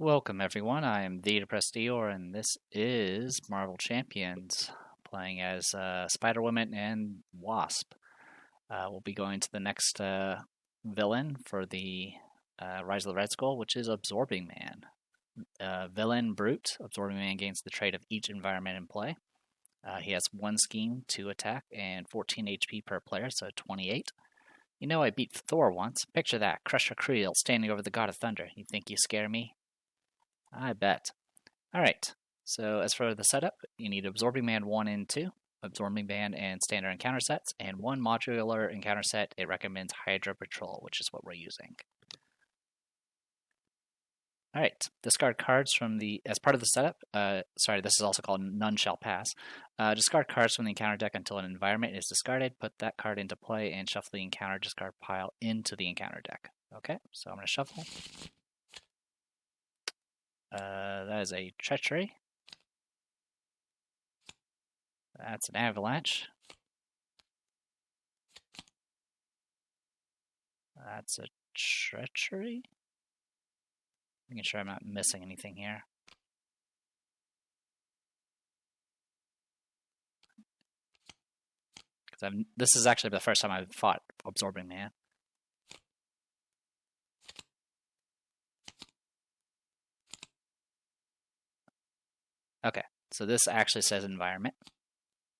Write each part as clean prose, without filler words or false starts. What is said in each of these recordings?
Welcome everyone, I am the Depressed Eeyore, and this is Marvel Champions, playing as Spider-Woman and Wasp. We'll be going to the next villain for the Rise of the Red Skull, which is Absorbing Man. Villain Brute. Absorbing Man gains the trait of each environment in play. He has 1 scheme, 2 attack, and 14 HP per player, so 28. You know I beat Thor once. Picture that, Crusher Creel standing over the God of Thunder. You think you scare me? I bet. Alright, so as for the setup, you need Absorbing Man 1 and 2, Absorbing Man and Standard Encounter sets, and 1 modular encounter set. It recommends Hydra Patrol, which is what we're using. Alright, discard cards from the, as part of the setup, sorry, this is also called None Shall Pass. Discard cards from the encounter deck until an environment is discarded, put that card into play, and shuffle the encounter discard pile into the encounter deck. Okay, so I'm going to shuffle. That is a Treachery. That's an Avalanche. That's a Treachery. Making sure I'm not missing anything here. Because this is actually the first time I've fought Absorbing Man. Okay, so this actually says environment.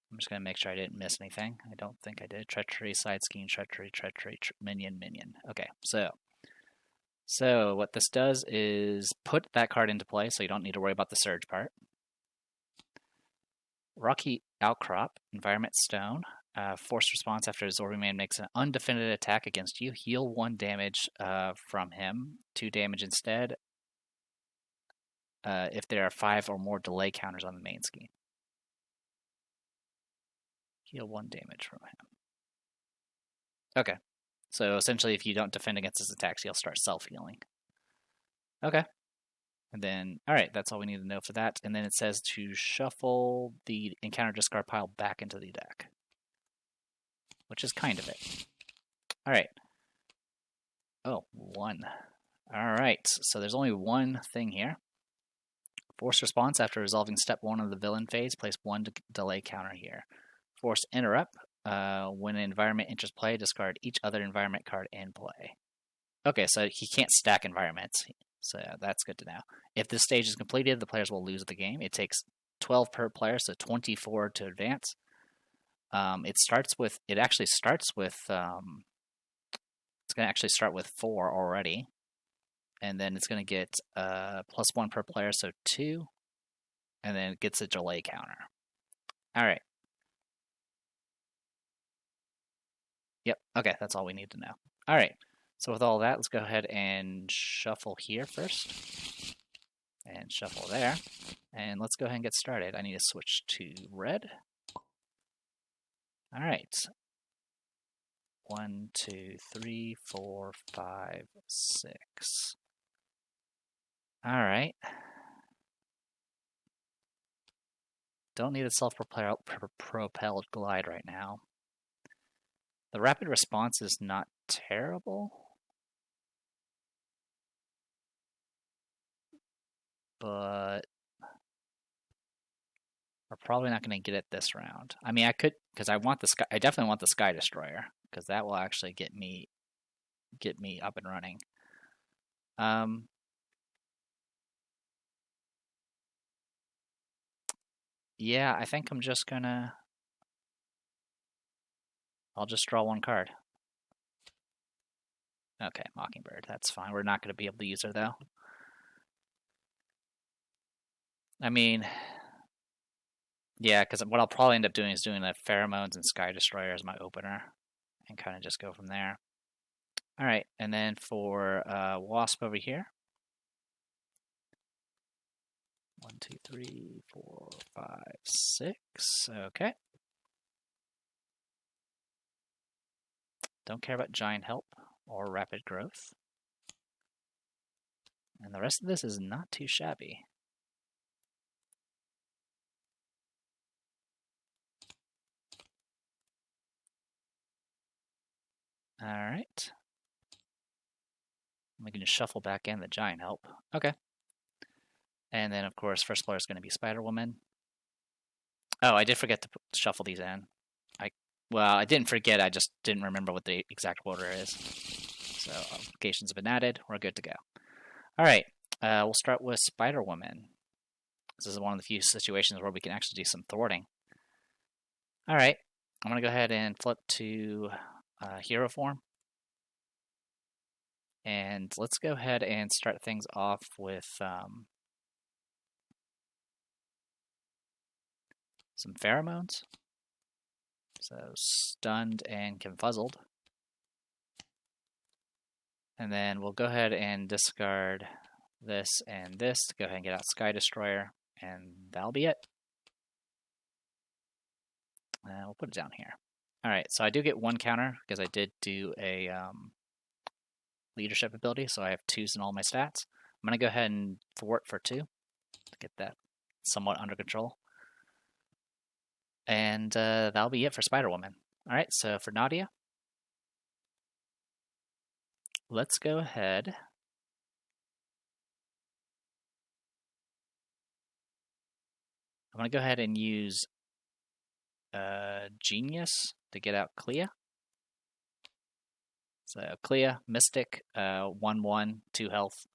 I'm just going to make sure I didn't miss anything. I don't think I did. Treachery, Side Scheme, Treachery, Minion. Okay, so what this does is put that card into play, so you don't need to worry about the surge part. Rocky Outcrop, Environment Stone. Forced response after Absorbing Man makes an undefended attack against you. Heal 1 damage from him, 2 damage instead. If there are 5 or more delay counters on the main scheme. Heal 1 damage from him. Okay, so essentially if you don't defend against his attacks, he'll start self-healing. Okay, and then, alright, that's all we need to know for that. And then it says to shuffle the encounter discard pile back into the deck, which is kind of it. Alright. Oh, 1. Alright, so there's only 1 thing here. Force response after resolving step 1 of the villain phase, place 1 delay counter here. Force interrupt. When an environment enters play, discard each other environment card in play. Okay, so he can't stack environments, so that's good to know. If this stage is completed, the players will lose the game. It takes 12 per player, so 24 to advance. It actually starts with, it's going to actually start with 4 already. And then it's going to get +1 per player, so 2. And then it gets a delay counter. Alright. Yep, okay, that's all we need to know. Alright, so with all that, let's go ahead and shuffle here first. And shuffle there. And let's go ahead and get started. I need to switch to red. Alright. 1, 2, 3, 4, 5, 6. Alright. Don't need a self-propelled glide right now. The rapid response is not terrible, but we're probably not going to get it this round. I mean, I could, because I definitely want the Sky Destroyer, because that will actually get me up and running. Yeah, I think I'm just gonna. I'll just draw 1 card. Okay, Mockingbird, that's fine. We're not going to be able to use her, though. I mean, yeah, because what I'll probably end up doing is doing the Pheromones and Sky Destroyer as my opener, and kind of just go from there. Alright, and then for Wasp over here. 1, 2, 3, 4, 5, 6. Okay. Don't care about Giant Help or Rapid Growth. And the rest of this is not too shabby. Alright. We can just shuffle back in the Giant Help. Okay. And then, of course, first player is going to be Spider-Woman. Oh, I did forget to shuffle these in. Well, I didn't forget, I just didn't remember what the exact order is. So, applications have been added. We're good to go. All right, we'll start with Spider-Woman. This is one of the few situations where we can actually do some thwarting. All right, I'm going to go ahead and flip to hero form. And let's go ahead and start things off with some pheromones. So stunned and confuzzled. And then we'll go ahead and discard this and this to go ahead and get out Sky Destroyer, and that'll be it. We'll put it down here. All right, so I do get one counter because I did do a leadership ability, so I have 2s in all my stats. I'm going to go ahead and thwart for 2 to get that somewhat under control. And that'll be it for Spider-Woman. All right, so for Nadia, let's go ahead. I'm going to go ahead and use Genius to get out Clea. So Clea, Mystic, 1/1, 2 health.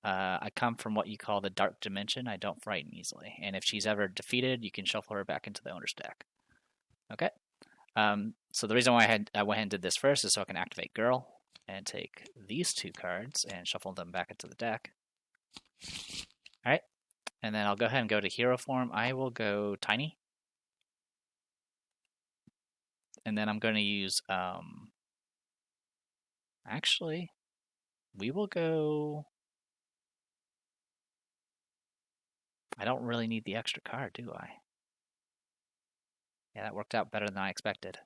I come from what you call the Dark Dimension. I don't frighten easily. And if she's ever defeated, you can shuffle her back into the owner's deck. Okay. So the reason why I went ahead and did this first is so I can activate Girl and take these 2 cards and shuffle them back into the deck. All right. And then I'll go ahead and go to hero form. I will go Tiny. And then I'm going to use, actually, we will go, I don't really need the extra card, do I? Yeah, that worked out better than I expected.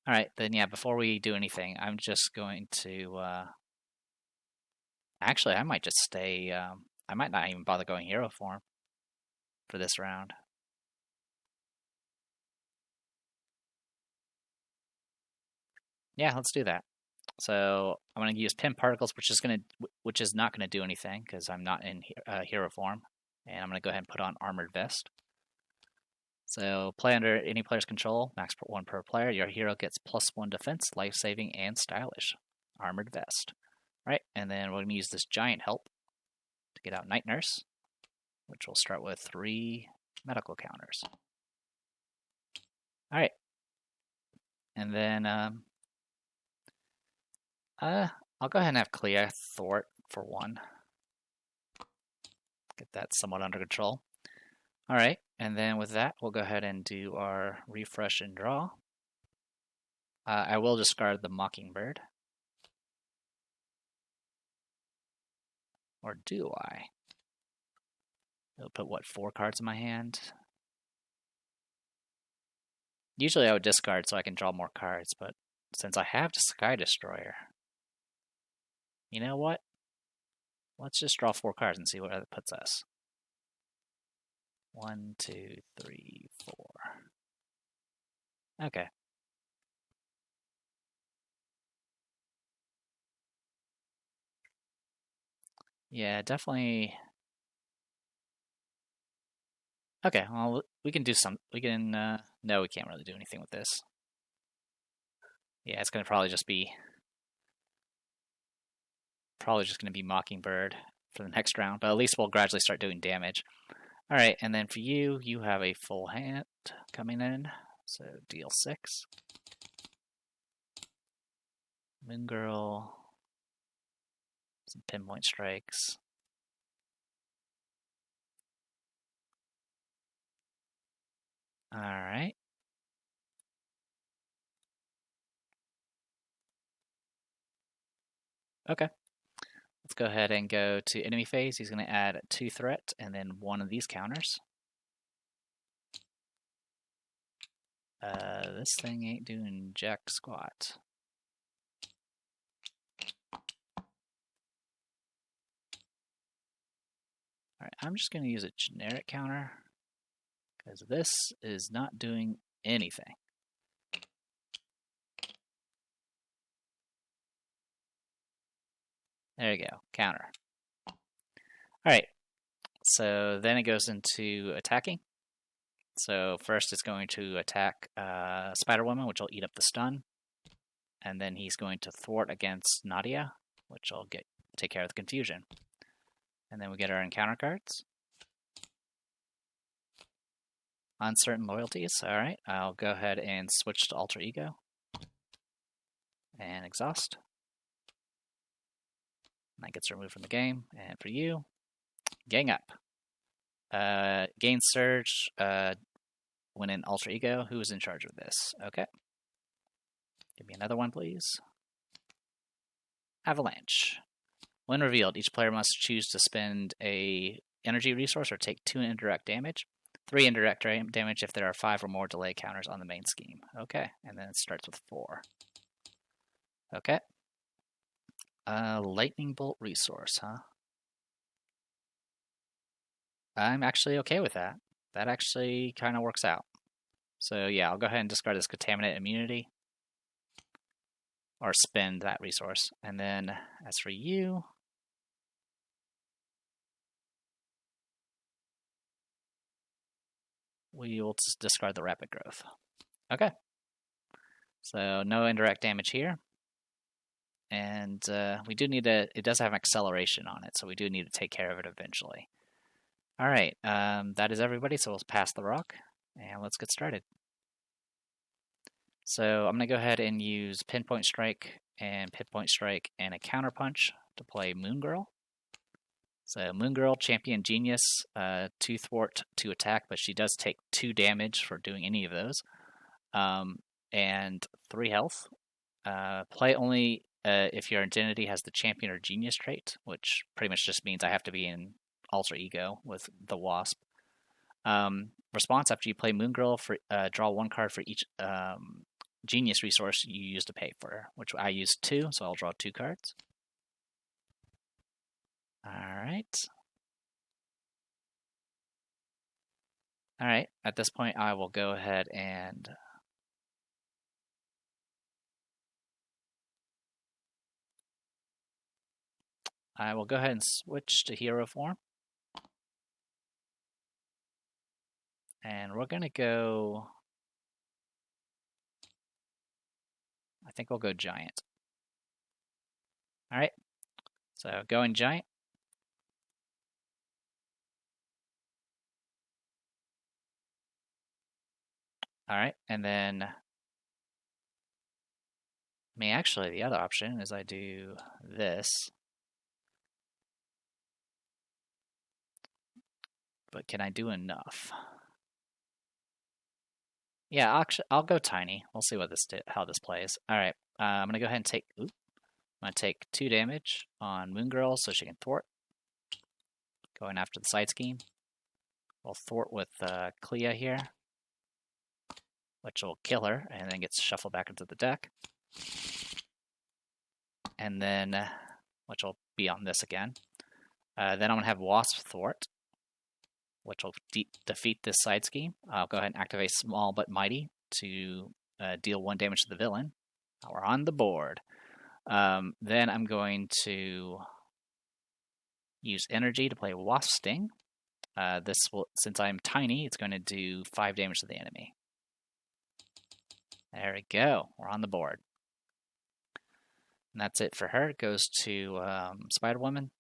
All right, then yeah, before we do anything, I'm just going to, actually, I might just stay, I might not even bother going hero form for this round. Yeah, let's do that. So I'm going to use Pin Particles, which is not going to do anything because I'm not in hero form, and I'm going to go ahead and put on Armored Vest. So play under any player's control, max 1 per player. Your hero gets +1 defense, life saving, and stylish. Armored Vest. Right, and then we're going to use this giant help to get out Night Nurse, which will start with 3 medical counters. All right, and then I'll go ahead and have Clea thwart for 1. Get that somewhat under control. All right, and then with that, we'll go ahead and do our refresh and draw. I will discard the Mockingbird. Or do I? It'll put, what, 4 cards in my hand? Usually I would discard so I can draw more cards, but since I have the Sky Destroyer, you know what? Let's just draw 4 cards and see where that puts us. 1, 2, 3, 4. Okay. Yeah, definitely. Okay, well, we can do some. We can. No, we can't really do anything with this. Yeah, it's gonna probably just be Mockingbird for the next round, but at least we'll gradually start doing damage. All right, and then for you, you have a full hand coming in, so deal 6. Moon Girl, some pinpoint strikes. All right. Okay. Let's go ahead and go to enemy phase. He's going to add 2 threat and then 1 of these counters. This thing ain't doing jack squat. Alright, I'm just going to use a generic counter because this is not doing anything. There you go, counter. Alright, so then it goes into attacking. So first it's going to attack Spider-Woman, which will eat up the stun. And then he's going to thwart against Nadia, which will take care of the confusion. And then we get our encounter cards. Uncertain loyalties. Alright, I'll go ahead and switch to Alter Ego. And Exhaust. And that gets removed from the game. And for you, Gang Up. Gain Surge when in Alter Ego. Who is in charge of this? Okay. Give me another one, please. Avalanche. When revealed, each player must choose to spend a energy resource or take 2 indirect damage. 3 indirect damage if there are 5 or more delay counters on the main scheme. Okay, and then it starts with 4. Okay. Lightning Bolt resource, huh? I'm actually okay with that. That actually kind of works out. So yeah, I'll go ahead and discard this Contaminate Immunity. Or spend that resource. And then, as for you... we will just discard the Rapid Growth. Okay. So, no indirect damage here. And we do need to... it does have acceleration on it, so we do need to take care of it eventually. Alright, that is everybody, so we'll pass the rock. And let's get started. So I'm going to go ahead and use Pinpoint Strike and a Counter Punch to play Moon Girl. So Moon Girl, Champion Genius, 2 thwart, 2 attack, but she does take 2 damage for doing any of those. And 3 health. Play only if your identity has the Champion or Genius trait, which pretty much just means I have to be in Alter Ego with the Wasp. Response, after you play Moon Girl, draw 1 card for each Genius resource you use to pay for, which I used 2, so I'll draw 2 cards. Alright. Alright, at this point I will go ahead and switch to hero form. And we're going to go... I think we'll go Giant. Alright, so going Giant. Alright, and then... actually, the other option is I do this. But can I do enough? Yeah, I'll go Tiny. We'll see how this plays. Alright, I'm going to go ahead and take... I'm going to take 2 damage on Moon Girl so she can thwart. Going after the side scheme. We'll thwart with Clea here, which will kill her, and then gets shuffled back into the deck. And then, which will be on this again. Then I'm going to have Wasp thwart, which will defeat this side scheme. I'll go ahead and activate Small but Mighty to deal 1 damage to the villain. Now we're on the board. Then I'm going to use Energy to play Wasp Sting. This will, since I'm tiny, it's going to do 5 damage to the enemy. There we go. We're on the board. And that's it for her. It goes to Spider-Woman.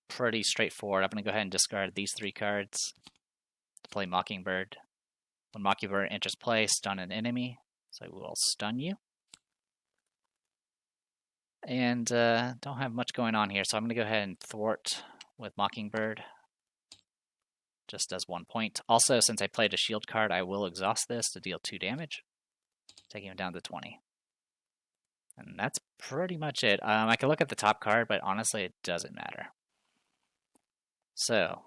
Pretty straightforward. I'm going to go ahead and discard these 3 cards to play Mockingbird. When Mockingbird enters play, stun an enemy. So we will stun you. And don't have much going on here, so I'm going to go ahead and thwart with Mockingbird. Just does 1 point. Also, since I played a shield card, I will exhaust this to deal 2 damage, taking him down to 20. And that's pretty much it. I can look at the top card, but honestly, it doesn't matter. So,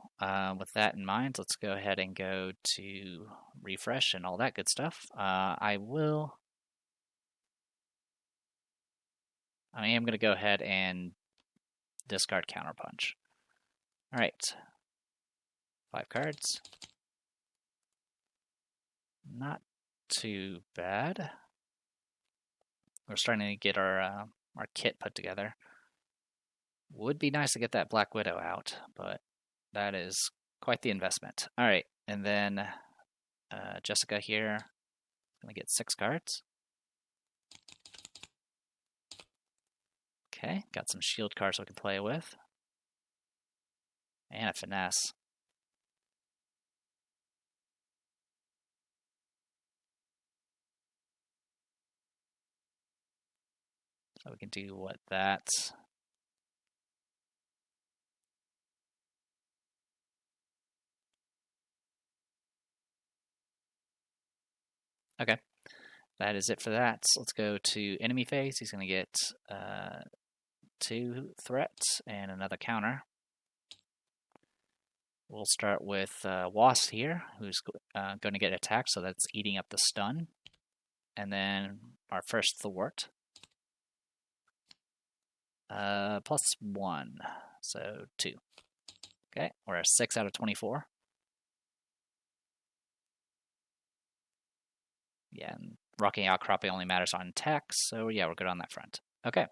with that in mind, let's go ahead and go to refresh and all that good stuff. I am going to go ahead and discard Counterpunch. All right. 5 cards. Not too bad. We're starting to get our kit put together. Would be nice to get that Black Widow out, but that is quite the investment. All right, and then Jessica here, gonna get 6 cards. Okay, got some shield cards we can play with. And a finesse. So we can do what that. Okay, that is it for that. So let's go to enemy phase. He's going to get 2 threats and another counter. We'll start with Wasp here, who's going to get attacked, so that's eating up the stun. And then our first thwart. +1, so 2. Okay, we're a 6 out of 24. Yeah, and rocking outcropping only matters on attacks, so yeah, we're good on that front. Okay.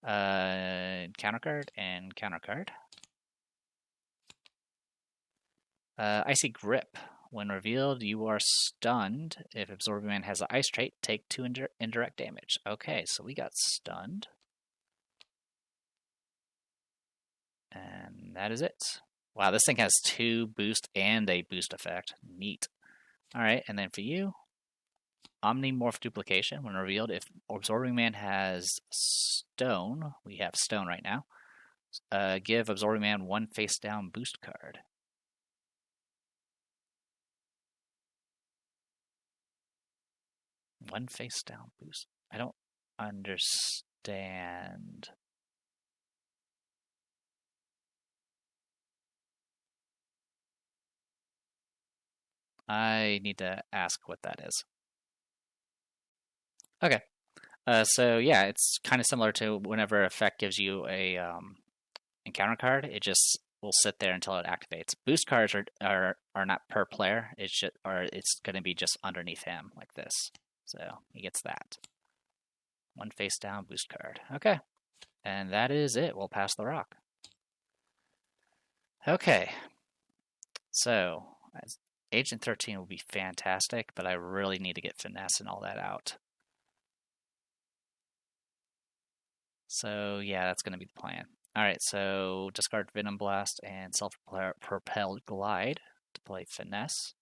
Counter card and counter card. Icy Grip. When revealed, you are stunned. If Absorbing Man has an ice trait, take 2 indirect damage. Okay, so we got stunned. And that is it. Wow, this thing has 2 boost and a boost effect. Neat. Alright, and then for you, Omnimorph Duplication. When revealed, if Absorbing Man has stone, we have stone right now, give Absorbing Man 1 face down boost card. One face down boost. I don't understand. I need to ask what that is. Okay. So yeah, it's kind of similar to whenever effect gives you a encounter card, it just will sit there until it activates. Boost cards are not per player. It's going to be just underneath him like this. So he gets that. 1 face down boost card. Okay. And that is it. We'll pass the rock. Okay. So Agent 13 will be fantastic, but I really need to get finesse and all that out. So yeah, that's going to be the plan. Alright, so discard Venom Blast and Self-Propelled Glide to play Finesse.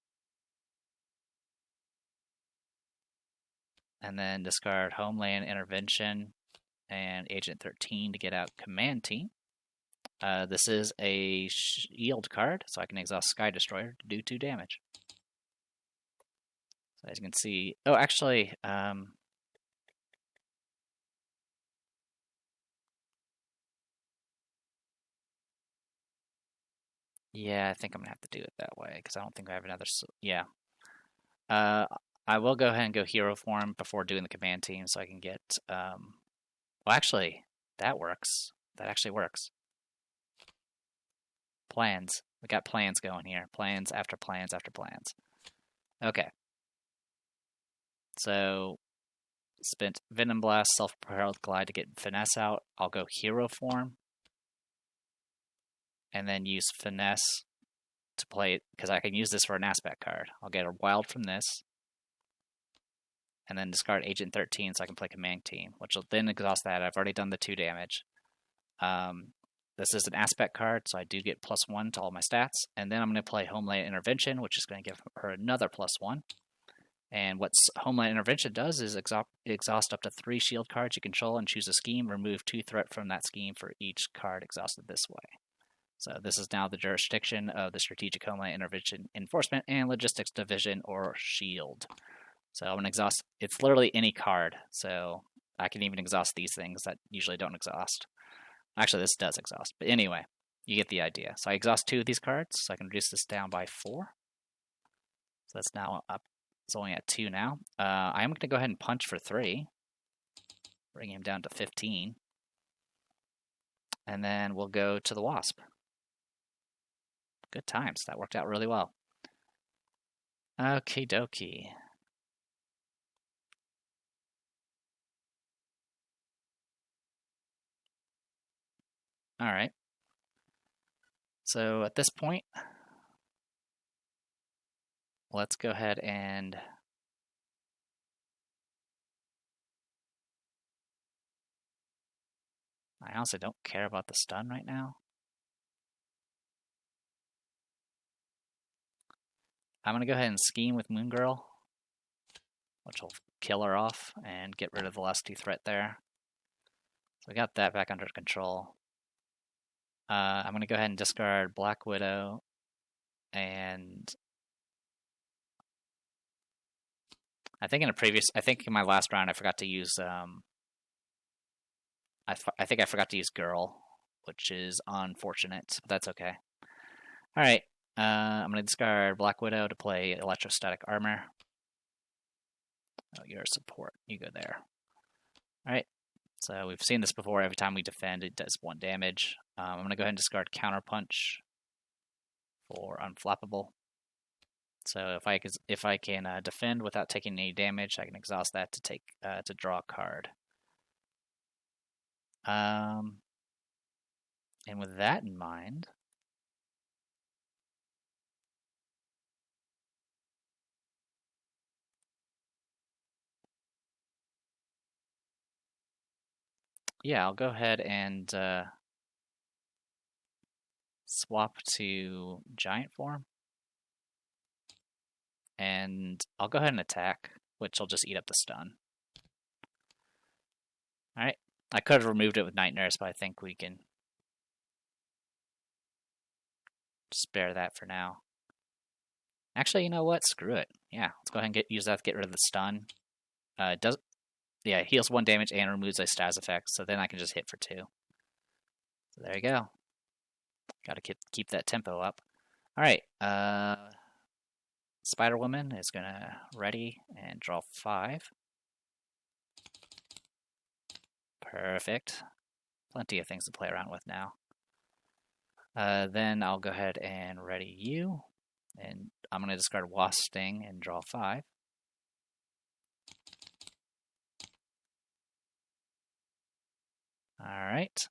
And then discard Homeland Intervention and Agent 13 to get out Command Team. This is a shield card, so I can exhaust Sky Destroyer to do 2 damage. So as you can see... Oh, actually... yeah, I think I'm going to have to do it that way, because I don't think I have another... Yeah. I will go ahead and go hero form before doing the command team, so I can get... well, actually, that works. That actually works. Plans. We got plans going here. Plans after plans after plans. Okay. So, spent Venom Blast, Self-Propelled Glide to get Finesse out. I'll go hero form. And then use Finesse to play it, because I can use this for an aspect card. I'll get a Wild from this. And then discard Agent 13 so I can play Command Team, which will then exhaust that. I've already done the 2 damage. This is an aspect card, so I do get +1 to all my stats. And then I'm going to play Homeland Intervention, which is going to give her another +1. And what Homeland Intervention does is exhaust up to 3 shield cards you control and choose a scheme. Remove 2 threat from that scheme for each card exhausted this way. So this is now the jurisdiction of the Strategic Homeland Intervention Enforcement and Logistics Division, or SHIELD. So I'm going to exhaust, it's literally any card, so I can even exhaust these things that usually don't exhaust. Actually, this does exhaust, but anyway, you get the idea. So I exhaust 2 of these cards, so I can reduce this down by 4. So that's now up, it's only at 2 now. I am going to go ahead and punch for 3, bring him down to 15. And then we'll go to the Wasp. Good times, that worked out really well. Okie dokie. All right. So at this point, let's go ahead and I honestly don't care about the stun right now. I'm going to go ahead and scheme with Moon Girl, which will kill her off and get rid of the last 2 threat there. So we got that back under control. I'm going to go ahead and discard Black Widow, and I think in my last round I forgot to use I think I forgot to use Girl, which is unfortunate, but that's okay. All right, I'm going to discard Black Widow to play Electrostatic Armor. Oh, you're a support. You go there. All right, so we've seen this before. Every time we defend, it does 1 damage. I'm going to go ahead and discard Counterpunch for Unflappable. So if I can defend without taking any damage, I can exhaust that to draw a card. And with that in mind, yeah, I'll go ahead and swap to Giant Form. And I'll go ahead and attack, which will just eat up the stun. Alright, I could have removed it with Night Nurse, but I think we can spare that for now. Actually, you know what? Screw it. Yeah, let's go ahead and use that to get rid of the stun. It does, yeah, it heals 1 damage and removes a status effect, so then I can just hit for 2. So there you go. Got to keep that tempo up. Alright, Spider-Woman is going to ready and draw 5. Perfect. Plenty of things to play around with now. Then I'll go ahead and ready you. And I'm going to discard Wasp Sting and draw 5. Alright.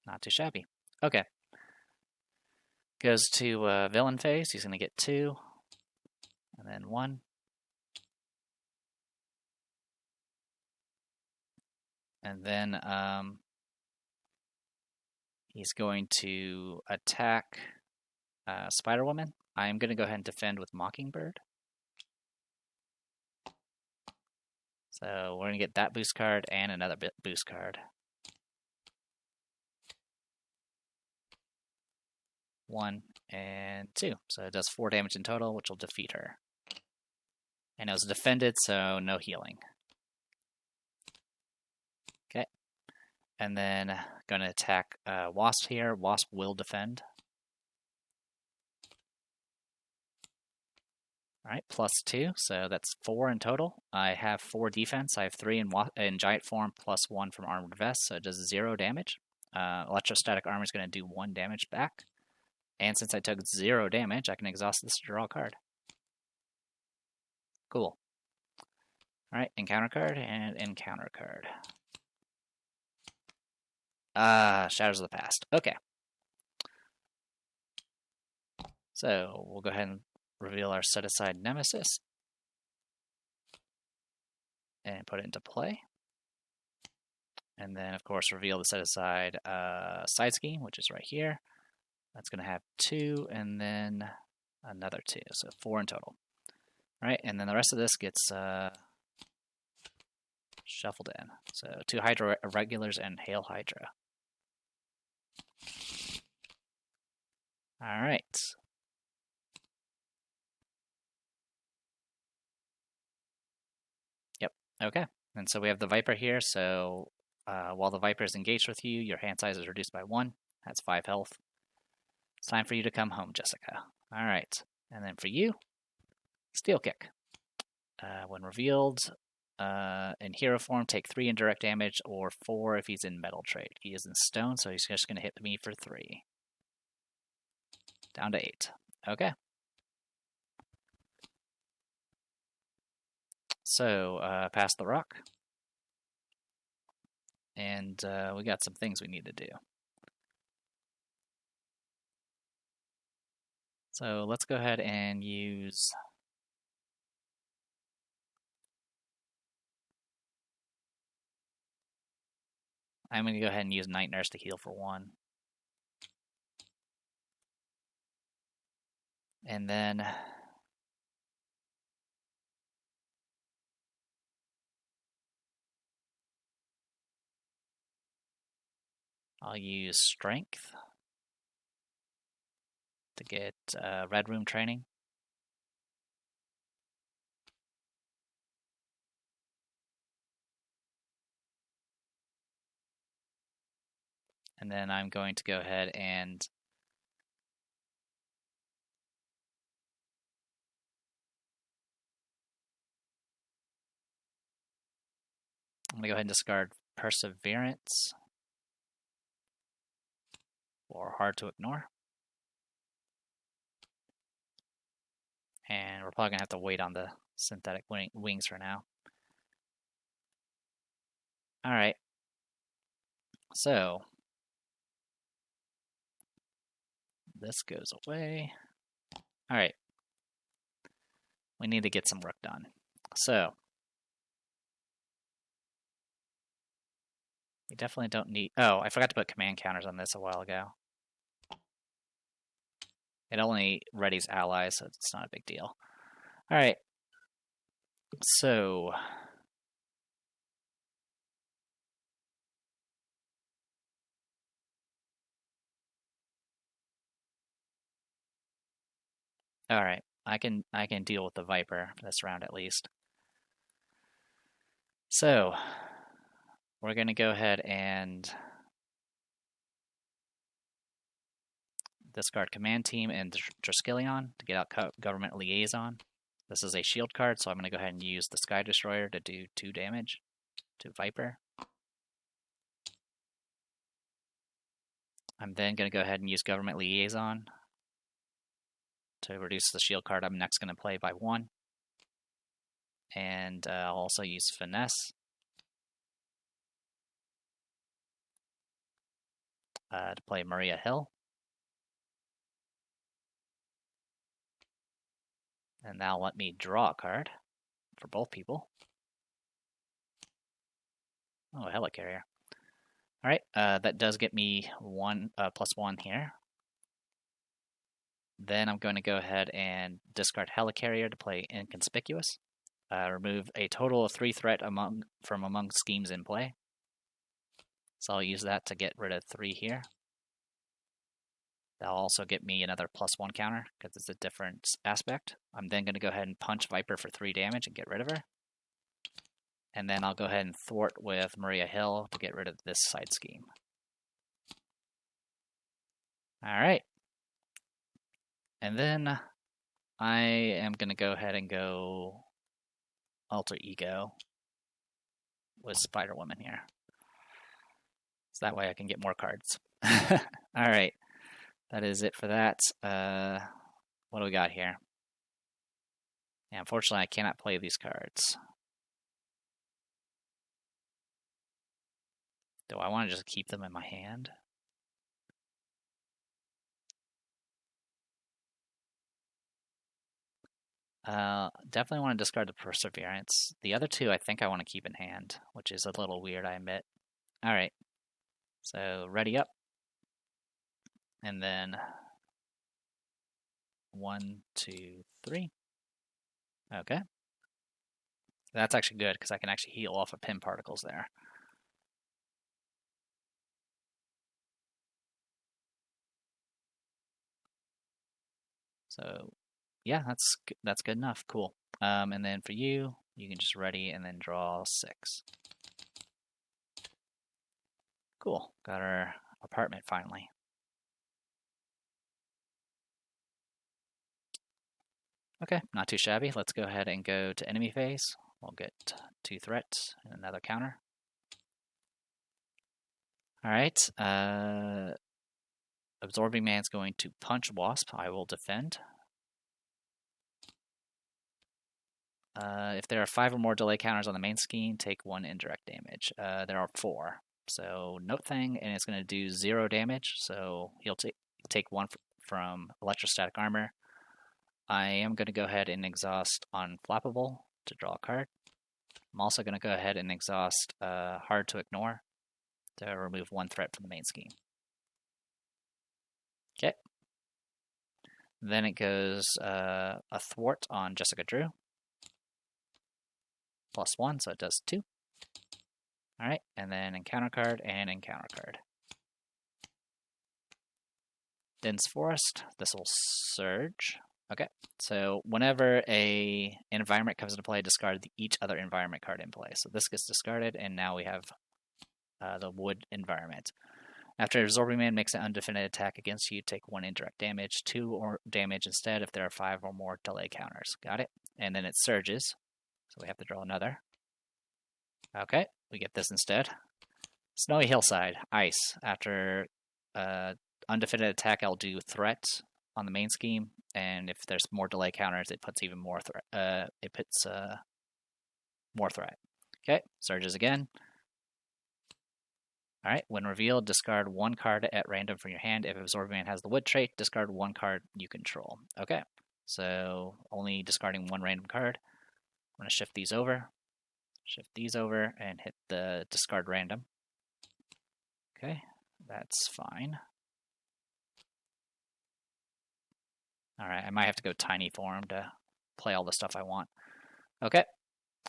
Not too shabby. Okay. Goes to villain phase. He's going to get 2. And then 1. And then he's going to attack Spider-Woman. I'm going to go ahead and defend with Mockingbird. So we're going to get that boost card and another boost card. 1 and 2. So it does 4 damage in total, which will defeat her. And it was defended, so no healing. Okay. And then going to attack Wasp here. Wasp will defend. Alright, plus 2, so that's 4 in total. I have 4 defense. I have 3 in Giant Form, plus 1 from Armored Vest, so it does 0 damage. Electrostatic Armor is going to do 1 damage back. And since I took 0 damage, I can exhaust this to draw a card. Cool. Alright, encounter card and encounter card. Shadows of the Past. Okay. So we'll go ahead and reveal our set-aside Nemesis. And put it into play. And then, of course, reveal the set-aside Side Scheme, which is right here. That's going to have 2, and then another 2, so 4 in total. Right, and then the rest of this gets shuffled in. So 2 Hydra Regulars and Hail Hydra. All right. Yep, okay. And so we have the Viper here, so while the Viper is engaged with you, your hand size is reduced by 1. That's 5 health. It's time for you to come home, Jessica. All right. And then for you, Steel Kick. When revealed in hero form, take 3 indirect damage or 4 if he's in metal trait. He is in stone, so he's just going to hit me for 3. Down to 8. Okay. So, pass the rock. And we got some things we need to do. So let's go ahead and use... I'm going to go ahead and use Night Nurse to heal for 1. And then... I'll use Strength to get Red Room training. And then I'm going to go ahead and I'm going to go ahead and discard Perseverance for Hard to Ignore. And we're probably going to have to wait on the synthetic wings for now. Alright. So, this goes away. Alright. We need to get some work done. So, we definitely don't need... Oh, I forgot to put command counters on this a while ago. It only readies allies, so it's not a big deal. Alright. So... Alright. I can deal with the Viper for this round at least. So... we're going to go ahead and discard Command Team and Draskelion to get out Government Liaison. This is a shield card, so I'm going to go ahead and use the Sky Destroyer to do 2 damage to Viper. I'm then going to go ahead and use Government Liaison to reduce the shield card I'm next going to play by 1. And I'll also use Finesse to play Maria Hill. And now let me draw a card for both people. Oh, a Helicarrier. Alright, that does get me +1 here. Then I'm going to go ahead and discard Helicarrier to play Inconspicuous. Remove a total of 3 threat from among schemes in play. So I'll use that to get rid of 3 here. That'll also get me another +1 counter, because it's a different aspect. I'm then going to go ahead and punch Viper for 3 damage and get rid of her. And then I'll go ahead and thwart with Maria Hill to get rid of this side scheme. Alright. And then I am going to go ahead and go Alter Ego with Spider-Woman here. So that way I can get more cards. Alright. That is it for that. What do we got here? Yeah, unfortunately, I cannot play these cards. Do I want to just keep them in my hand? Definitely want to discard the Perseverance. The other 2 I think I want to keep in hand, which is a little weird, I admit. Alright. So, ready up. And then 1, 2, 3. Okay. That's actually good, because I can actually heal off of pin particles there. So, yeah, that's good enough. Cool. And then for you, you can just ready and then draw 6. Cool. Got our apartment finally. Okay, not too shabby. Let's go ahead and go to enemy phase. We'll get 2 threats and another counter. Alright. Absorbing Man's going to punch Wasp. I will defend. If there are 5 or more delay counters on the main scheme, take 1 indirect damage. There are 4. So note thing, and it's going to do 0 damage. So he'll take 1 from electrostatic armor. I am going to go ahead and exhaust Unflappable to draw a card. I'm also going to go ahead and exhaust Hard to Ignore to remove 1 threat from the main scheme. Okay. Then it goes a Thwart on Jessica Drew. +1, so it does 2. Alright, and then encounter card and encounter card. Dense Forest, this will Surge. Okay, so whenever a environment comes into play, discard each other environment card in play. So this gets discarded, and now we have the wood environment. After Absorbing Man makes an undefended attack against you, take 1 indirect damage, 2 or damage instead if there are 5 or more delay counters. Got it? And then it surges, so we have to draw another. Okay, we get this instead. Snowy Hillside, Ice. After undefended attack, I'll do Threat on the main scheme, and if there's more delay counters, it puts even more threat. It puts more threat. Okay, surges again. All right, when revealed, discard 1 card at random from your hand. If Absorbing Man has the wood trait, discard 1 card you control. Okay, so only discarding 1 random card. I'm going to shift these over, and hit the discard random. Okay, that's fine. All right, I might have to go tiny form to play all the stuff I want. Okay,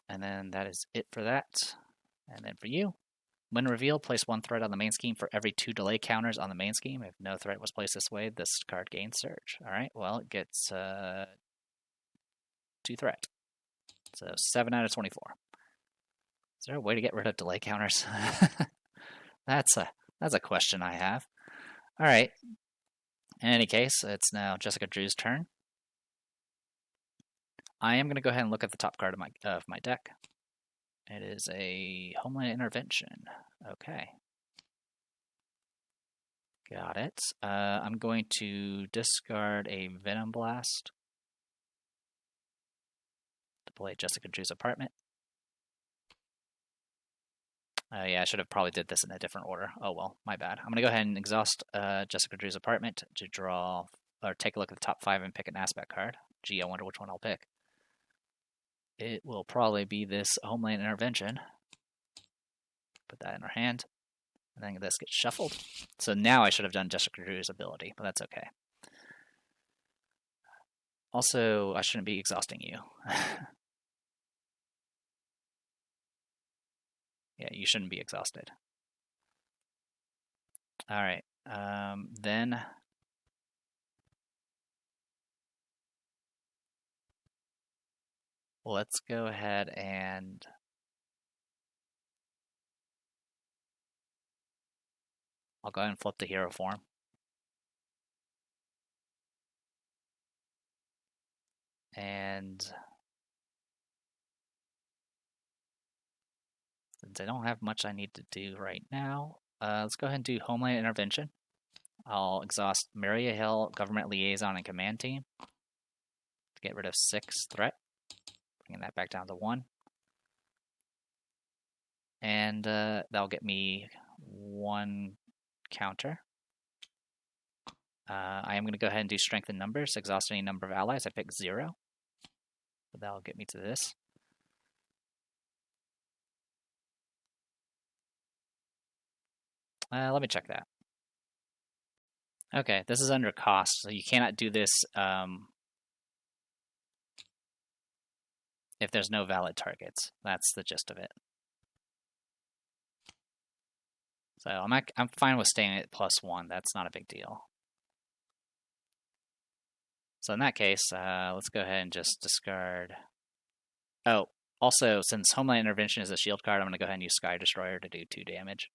and then that is it for that. And then for you, when revealed, place 1 threat on the main scheme for every 2 delay counters on the main scheme. If no threat was placed this way, this card gains Surge. All right, well, it gets 2 threat. So 7 out of 24. Is there a way to get rid of delay counters? That's a question I have. All right. In any case, it's now Jessica Drew's turn. I am going to go ahead and look at the top card of my deck. It is a Homeland Intervention. Okay. Got it. I'm going to discard a Venom Blast to play Jessica Drew's Apartment. Yeah, I should have probably did this in a different order. Oh well, my bad. I'm going to go ahead and exhaust Jessica Drew's Apartment to draw, or take a look at the top 5 and pick an aspect card. Gee, I wonder which one I'll pick. It will probably be this Homeland Intervention. Put that in our hand. And then this gets shuffled. So now I should have done Jessica Drew's ability, but that's okay. Also, I shouldn't be exhausting you. Yeah, you shouldn't be exhausted. All right. Then let's go ahead and I'll go ahead and flip the hero form. And since I don't have much I need to do right now, let's go ahead and do Homeland Intervention. I'll exhaust Maria Hill, Government Liaison, and Command Team to get rid of 6 threat, bringing that back down to 1. And that'll get me 1 counter. I am going to go ahead and do Strength in Numbers, exhaust any number of allies. I pick 0. So that'll get me to this. Let me check that. Okay, this is under cost, so you cannot do this if there's no valid targets. That's the gist of it. So I'm fine with staying at +1. That's not a big deal. So in that case, let's go ahead and just discard. Oh, also, since Homeland Intervention is a shield card, I'm going to go ahead and use Sky Destroyer to do 2 damage.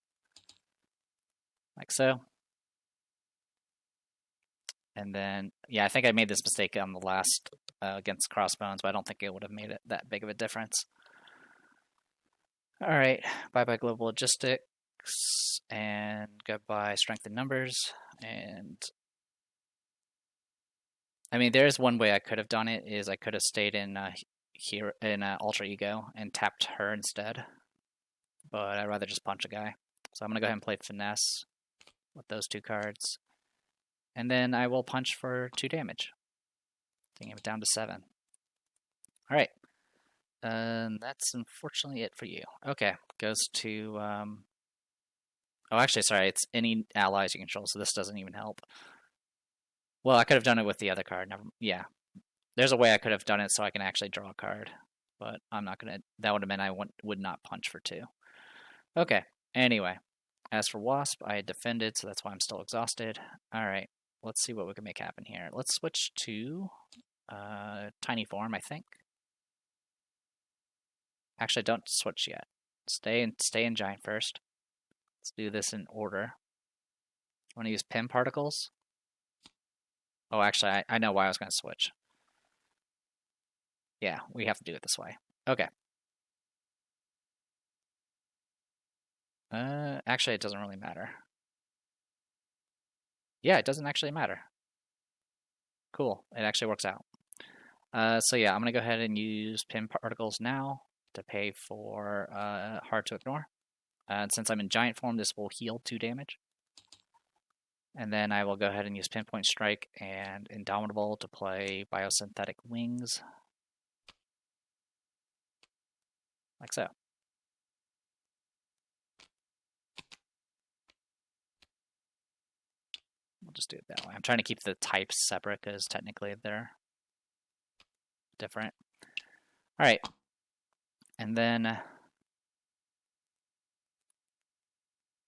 Like so. And then, yeah, I think I made this mistake on the last against Crossbones, but I don't think it would have made it that big of a difference. All right, bye-bye Global Logistics, and goodbye Strength in Numbers. And I mean, there's one way I could have done it, is I could have stayed in here in Alter Ego and tapped her instead. But I'd rather just punch a guy. So I'm going to go ahead and play Finesse with those 2 cards. And then I will punch for 2 damage. Taking it down to 7. Alright. That's unfortunately it for you. Okay, goes to... Oh, actually, sorry, it's any allies you control, so this doesn't even help. Well, I could have done it with the other card. Yeah. There's a way I could have done it so I can actually draw a card. But I'm not going to... That would have meant I would not punch for 2. Okay, anyway. As for Wasp, I had defended, so that's why I'm still exhausted. Alright, let's see what we can make happen here. Let's switch to Tiny Form, I think. Actually, don't switch yet. Stay in Giant first. Let's do this in order. I want to use Pin Particles. Oh, actually, I know why I was going to switch. Yeah, we have to do it this way. Okay. Actually, it doesn't really matter. Yeah, it doesn't actually matter. Cool. It actually works out. So yeah, I'm going to go ahead and use Pin Particles now to pay for Hard to Ignore. And since I'm in Giant Form, this will heal 2 damage. And then I will go ahead and use Pinpoint Strike and Indomitable to play Biosynthetic Wings. Like so. We'll just do it that way. I'm trying to keep the types separate because technically they're different. Alright. And then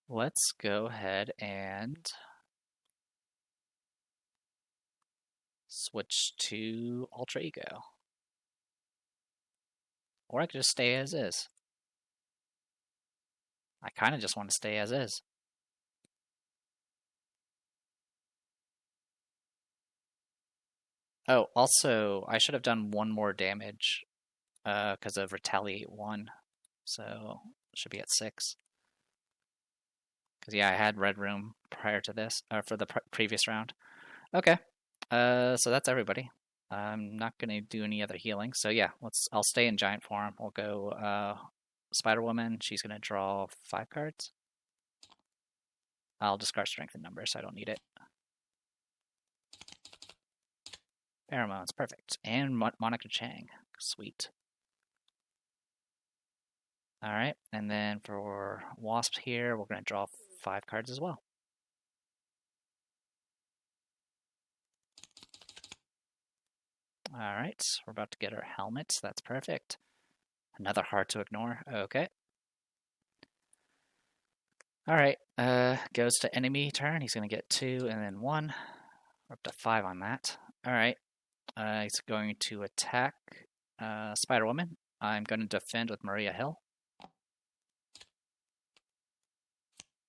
let's go ahead and switch to Ultra Ego. Or I could just stay as is. I kind of just want to stay as is. Oh, also, I should have done 1 more damage because of Retaliate 1. So, it should be at 6. Because, yeah, I had Red Room prior to this, for the previous round. Okay, so that's everybody. I'm not going to do any other healing. So, yeah, I'll stay in Giant Form. We'll go Spider-Woman. She's going to draw 5 cards. I'll discard Strength and Numbers, so I don't need it. Pheromones, perfect. And Monica Chang. Sweet. Alright, and then for Wasp here, we're going to draw 5 cards as well. Alright, we're about to get our helmets. That's perfect. Another Hard to Ignore. Okay. Alright, goes to enemy turn. He's going to get 2 and then 1. We're up to 5 on that. Alright, he's going to attack Spider-Woman. I'm going to defend with Maria Hill.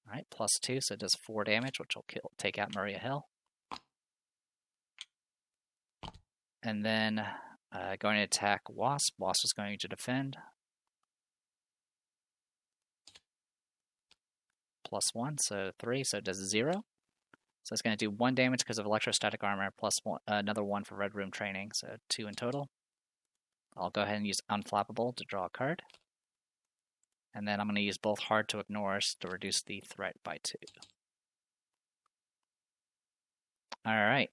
Alright, +2, so it does 4 damage, which will take out Maria Hill. And then going to attack Wasp. Wasp is going to defend. +1, so 3, so it does 0. So it's going to do 1 damage because of electrostatic armor, plus another 1 for Red Room training, so 2 in total. I'll go ahead and use Unflappable to draw a card. And then I'm going to use both Hard to Ignores to reduce the threat by 2. Alright.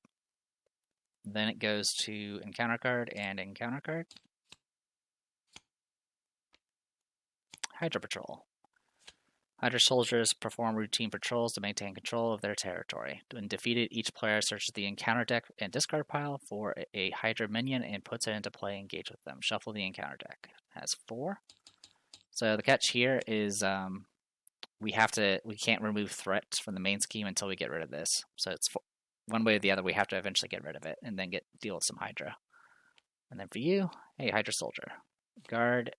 Then it goes to Encounter card and Encounter card. Hydra Patrol. Hydra soldiers perform routine patrols to maintain control of their territory. When defeated, each player searches the encounter deck and discard pile for a Hydra minion and puts it into play and engage with them. Shuffle the encounter deck. It has 4. So the catch here is we can't remove threats from the main scheme until we get rid of this. So it's one way or the other, we have to eventually get rid of it and then deal with some Hydra. And then for you, hey, Hydra soldier. Guard,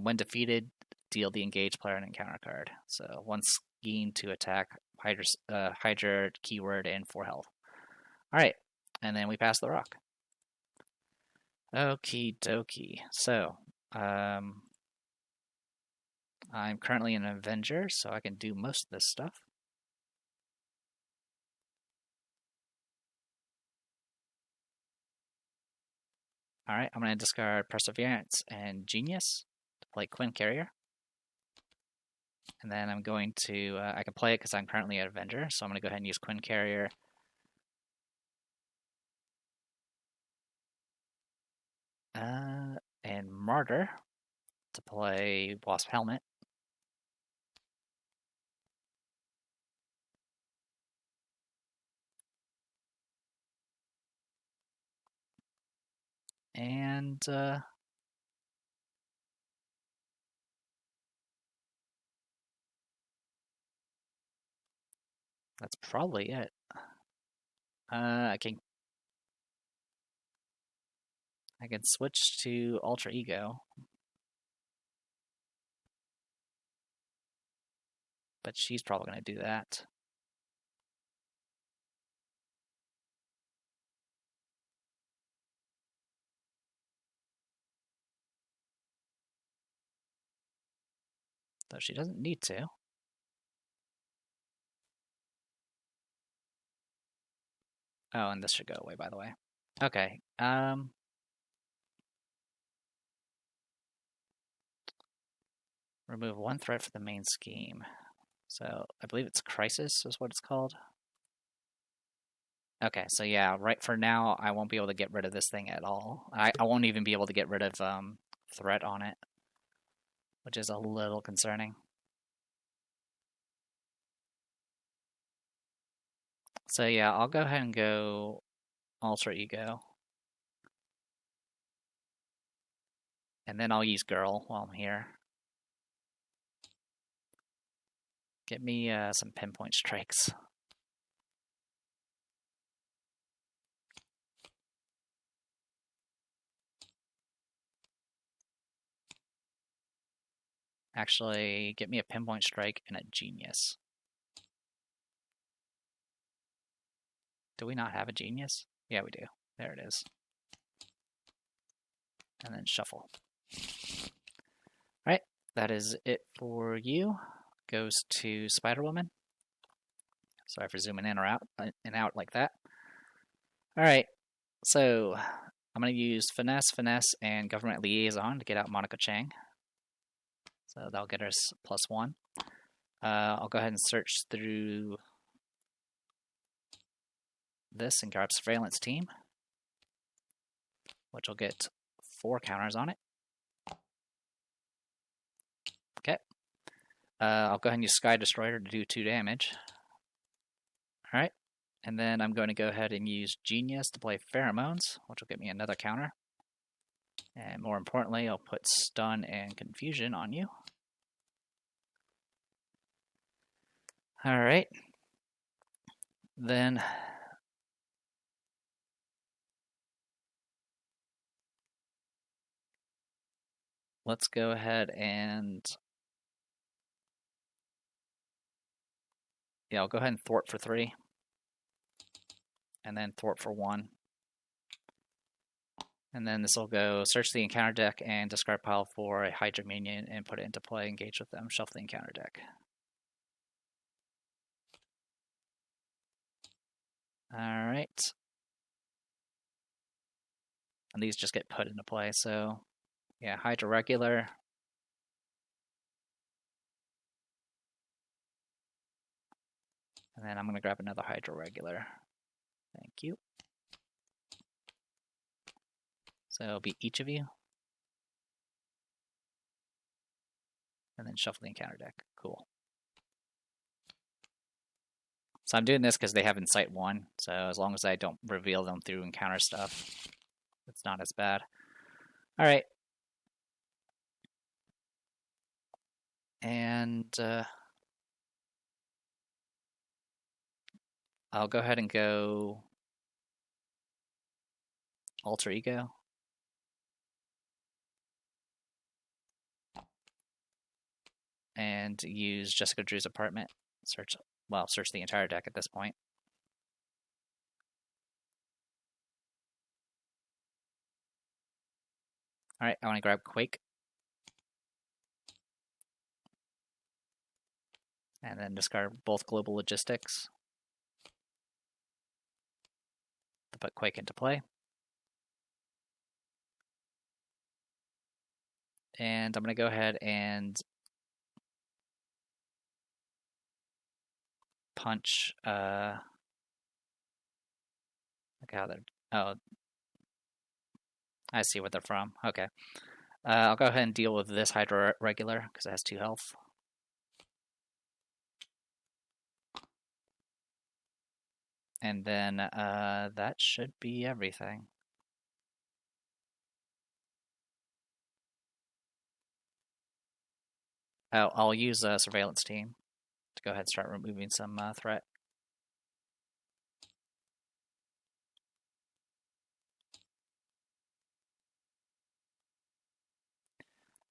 when defeated, deal the engaged player an encounter card. So 1 scheme to attack Hydra keyword and 4 health. Alright, and then we pass the rock. Okie dokie. So, I'm currently an Avenger, so I can do most of this stuff. Alright, I'm going to discard Perseverance and Genius to play Quinn Carrier. And then I'm going to, I can play it because I'm currently an Avenger, so I'm going to go ahead and use Quinn Carrier. And Martyr to play Wasp Helmet. And that's probably it. I can switch to Alter Ego, but she's probably going to do that. Though she doesn't need to. Oh, and this should go away, by the way. Okay. Remove one threat for the main scheme. So I believe it's Crisis is what it's called. Okay, so yeah, right for now, I won't be able to get rid of this thing at all. I won't even be able to get rid of threat on it, which is a little concerning. So yeah, I'll go ahead and go Alter Ego. And then I'll use Girl while I'm here. Get me some pinpoint strikes. Actually, get me a pinpoint strike and a Genius. Do we not have a Genius? Yeah, we do. There it is. And then shuffle. Alright, that is it for you. Goes to Spider-Woman. Sorry for zooming in or out and out like that. Alright, so I'm going to use Finesse, and Government Liaison to get out Monica Chang. So that'll get us +1. I'll go ahead and search through this and grab Surveillance Team, which will get 4 counters on it. Okay. I'll go ahead and use Sky Destroyer to do 2 damage. Alright. And then I'm going to go ahead and use Genius to play Pheromones, which will get me another counter. And more importantly, I'll put Stun and Confusion on you. Alright. Then let's go ahead and I'll go ahead and thwart for 3. And then thwart for 1. And then this will go search the encounter deck and discard pile for a Hydra minion and put it into play, engage with them, shuffle the encounter deck. Alright. And these just get put into play, so yeah, Hydra regular. And then I'm going to grab another Hydra regular. Thank you. So it'll be each of you. And then shuffle the encounter deck. Cool. So I'm doing this because they have Insight 1, so as long as I don't reveal them through encounter stuff, it's not as bad. Alright. And I'll go ahead and go Alter Ego. And use Jessica Drew's apartment. Search the entire deck at this point. Alright, I want to grab Quake. And then discard both Global Logistics to put Quake into play. And I'm going to go ahead and punch, look how they're, oh, I see what they're from. Okay. I'll go ahead and deal with this Hydra regular because it has 2 health. And then that should be everything. Oh, I'll use a surveillance team to go ahead and start removing some threat.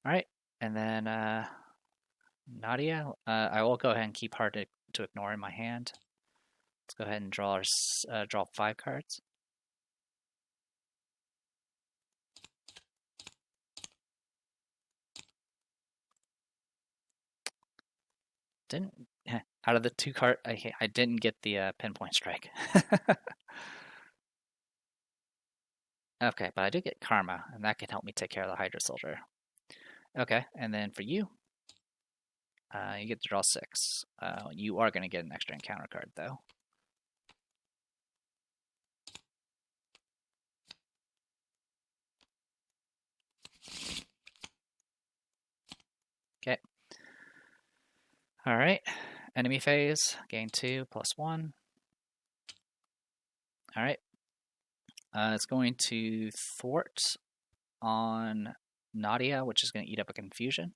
All right, and then Nadia, I will go ahead and keep hard to ignore in my hand. Let's go ahead and draw our draw 5 cards. Didn't out of the 2 card, I didn't get the pinpoint strike. Okay, but I did get Karma, and that can help me take care of the Hydra Soldier. Okay, and then for you, you get to draw 6. You are going to get an extra encounter card, though. Okay. All right. Enemy phase, gain 2, +1. All right. It's going to thwart on Nadia, which is going to eat up a confusion.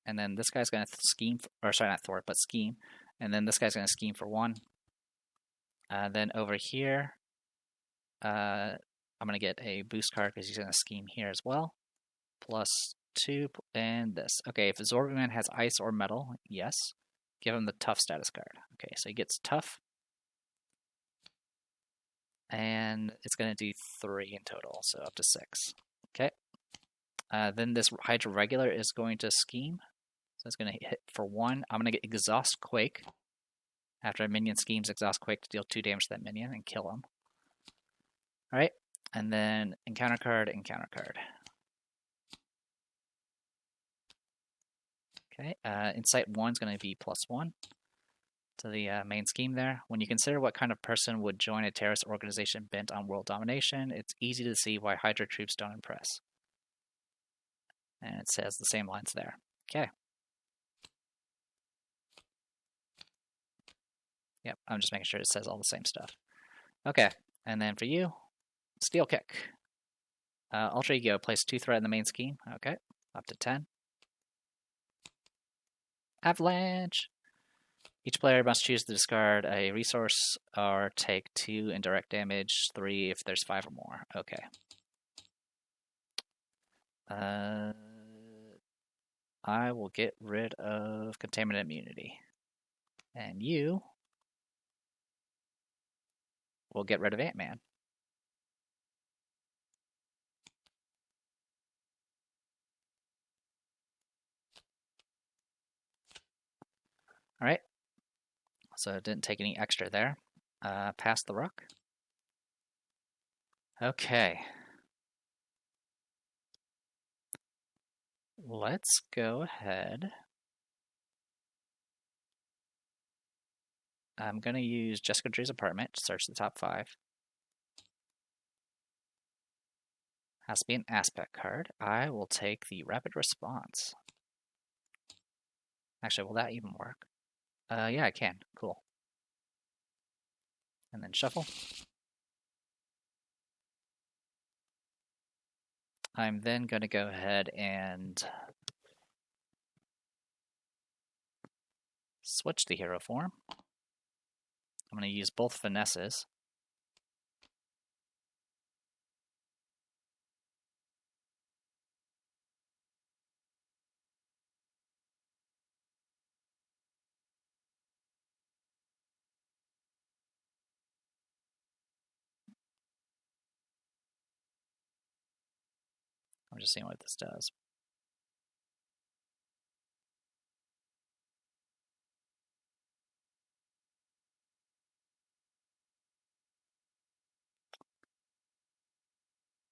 And then this guy's going to scheme, or sorry, not thwart, but scheme. And then this guy's going to scheme for 1. Then over here, I'm going to get a boost card because he's going to scheme here as well. +2, and this. Okay, if Absorbing has ice or metal, yes. Give him the tough status card. Okay, so he gets tough. And it's going to do 3 in total, so up to 6. Okay. Then this Hydra regular is going to scheme. So it's going to hit for 1. I'm going to get Exhaust Quake. After a minion schemes, Exhaust Quake to deal 2 damage to that minion and kill him. Alright. And then encounter card, encounter card. Okay. Insight 1 is going to be +1 to the main scheme there. When you consider what kind of person would join a terrorist organization bent on world domination, it's easy to see why Hydra troops don't impress. And it says the same lines there. Okay. Yep, I'm just making sure it says all the same stuff. Okay, and then for you, Steel Kick. Ultra Ego, place 2 threat in the main scheme. Okay, up to 10. Avalanche. Each player must choose to discard a resource or take 2 indirect damage, 3 if there's 5 or more. Okay. I will get rid of Containment Immunity. And you will get rid of Ant-Man. Alright. So it didn't take any extra there. Pass the rook. Okay. Let's go ahead. I'm going to use Jessica Drew's apartment to search the top 5. Has to be an aspect card. I will take the rapid response. Actually, will that even work? Yeah, I can. Cool. And then shuffle. I'm then going to go ahead and switch the hero form. I'm going to use both finesses. I'm just seeing what this does.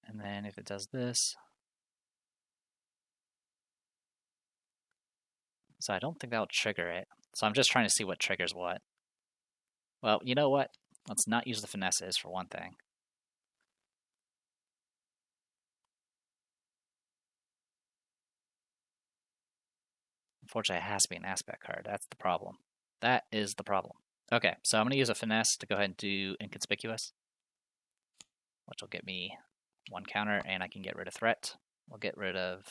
And then if it does this, So I don't think that'll trigger it. So I'm just trying to see what triggers what. Well, you know what? Let's not use the finesses for one thing. Unfortunately, it has to be an aspect card. That's the problem. That is the problem. Okay, so I'm going to use a finesse to go ahead and do inconspicuous, which will get me 1 counter, and I can get rid of threat. We'll get rid of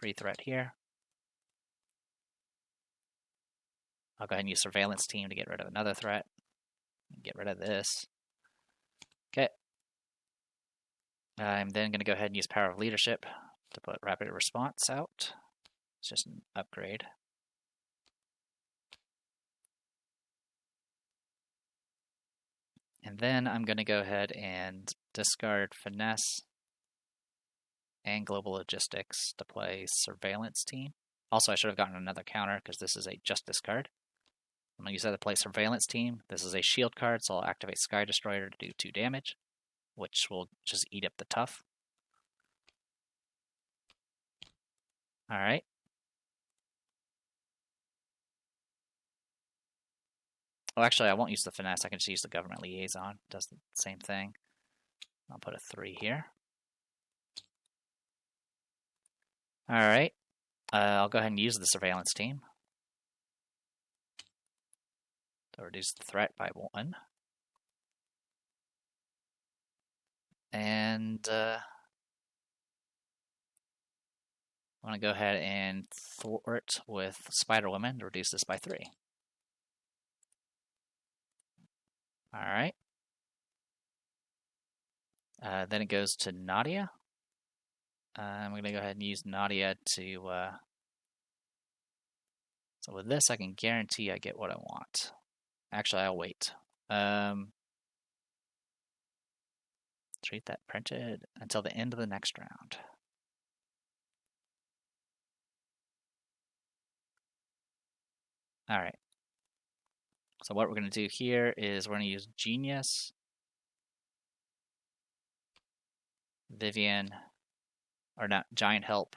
3 threat here. I'll go ahead and use surveillance team to get rid of another threat. Get rid of this. Okay. I'm then going to go ahead and use power of leadership to put rapid response out. It's just an upgrade. And then I'm going to go ahead and discard finesse and global logistics to play surveillance team. Also, I should have gotten another counter because this is a justice card. I'm going to use that to play surveillance team. This is a shield card, so I'll activate Sky Destroyer to do 2 damage, which will just eat up the tough. Alright. Oh, actually, I won't use the finesse. I can just use the government liaison. It does the same thing. I'll put a 3 here. Alright. I'll go ahead and use the surveillance team to reduce the threat by 1. And I want to go ahead and thwart with Spider Woman to reduce this by 3. Alright. Then it goes to Nadia. I'm going to go ahead and use Nadia to... So with this, I can guarantee I get what I want. Actually, I'll wait. Treat that printed until the end of the next round. Alright. So what we're going to do here is we're going to use Genius, Vivian, or not, Giant Help,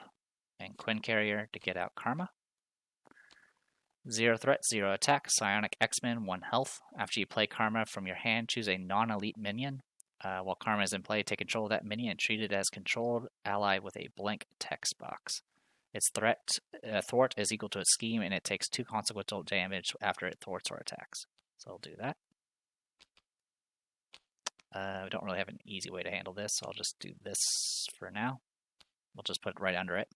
and Quinn Carrier to get out Karma. 0 threat, 0 attack, Psionic X-Men, 1 health. After you play Karma from your hand, choose a non-elite minion. While Karma is in play, take control of that minion and treat it as controlled ally with a blank text box. Its thwart is equal to its scheme, and it takes 2 consequential damage after it thwarts or attacks. So I'll do that. We don't really have an easy way to handle this, so I'll just do this for now. We'll just put it right under it.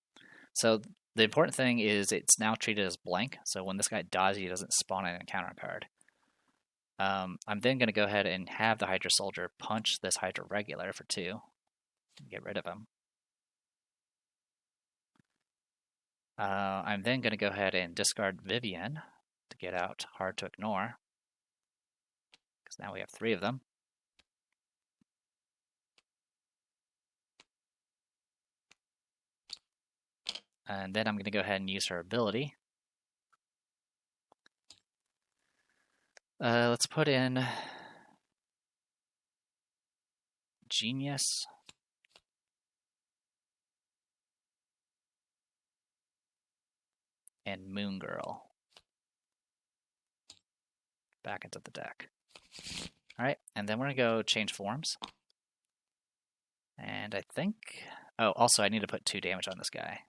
So the important thing is it's now treated as blank, so when this guy dies, he doesn't spawn an encounter card. I'm then going to go ahead and have the Hydra Soldier punch this Hydra Regular for 2. Get rid of him. I'm then going to go ahead and discard Vivian to get out Hard to Ignore, because now we have 3 of them. And then I'm going to go ahead and use her ability. Let's put in Genius. And Moon Girl back into the deck. Alright, and then we're going to go change forms. And I think... Oh, also I need to put 2 damage on this guy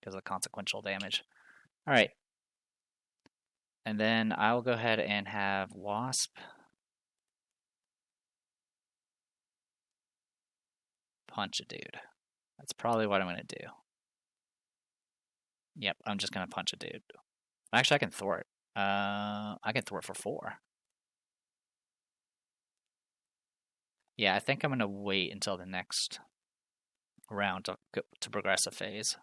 because of the consequential damage. Alright. And then I'll go ahead and have Wasp punch a dude. That's probably what I'm going to do. Yep, I'm just going to punch a dude. Actually, I can thwart. I can thwart for 4. Yeah, I think I'm going to wait until the next round to progress a phase.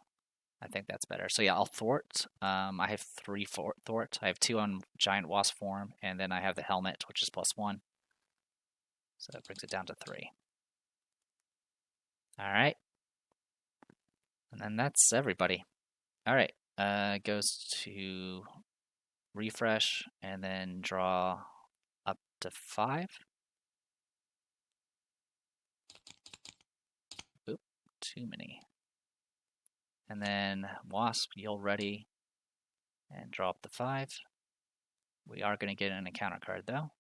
I think that's better. So yeah, I'll thwart. I have 3 thwart. I have 2 on Giant Wasp form, and then I have the helmet, which is +1. So that brings it down to 3. Alright. And then that's everybody. Alright, goes to refresh and then draw up to 5. Oop, too many. And then Wasp, you'll ready. and drop the 5. We are going to get an encounter card though.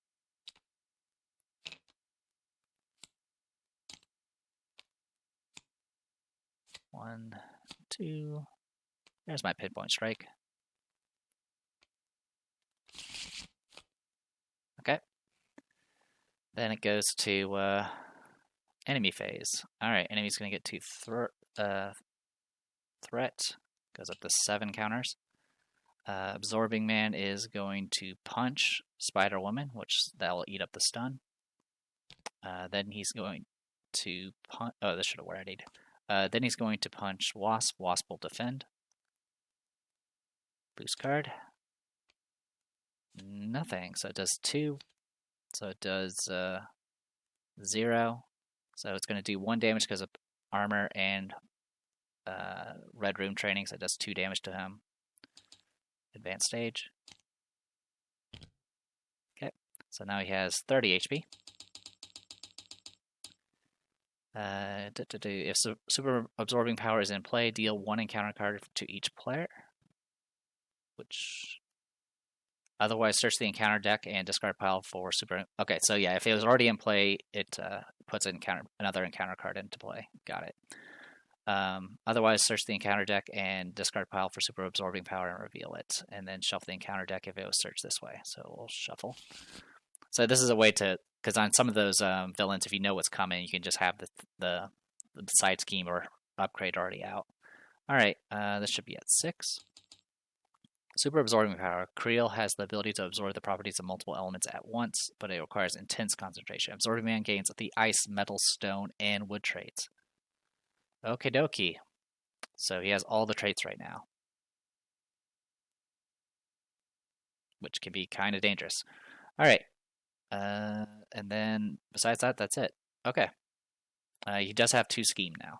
One, 2. There's my pinpoint strike. Okay. Then it goes to enemy phase. Alright, enemy's going to get 2 threat. Goes up to 7 counters. Absorbing Man is going to punch Spider Woman, which that will eat up the stun. Then he's going to punch. Oh, this should have readied. Then he's going to punch Wasp. Wasp will defend. Boost card. Nothing. So it does 2. So it does 0. So it's going to do 1 damage because of armor and red room training. So it does 2 damage to him. Advanced stage. Okay. So now he has 30 HP. If super absorbing power is in play, deal 1 encounter card to each player. Which otherwise search the encounter deck and discard pile for super. Okay, so yeah, if it was already in play, it puts another encounter card into play. Got it. Otherwise, search the encounter deck and discard pile for super absorbing power and reveal it, and then shuffle the encounter deck if it was searched this way. So we'll shuffle. So this is a way to, because on some of those villains, if you know what's coming, you can just have the side scheme or upgrade already out. All right, this should be at 6. Super absorbing power. Creel has the ability to absorb the properties of multiple elements at once, but it requires intense concentration. Absorbing Man gains the ice, metal, stone, and wood traits. Okie dokie. So he has all the traits right now, which can be kind of dangerous. All right. And then besides that, that's it. Okay. He does have 2 scheme now.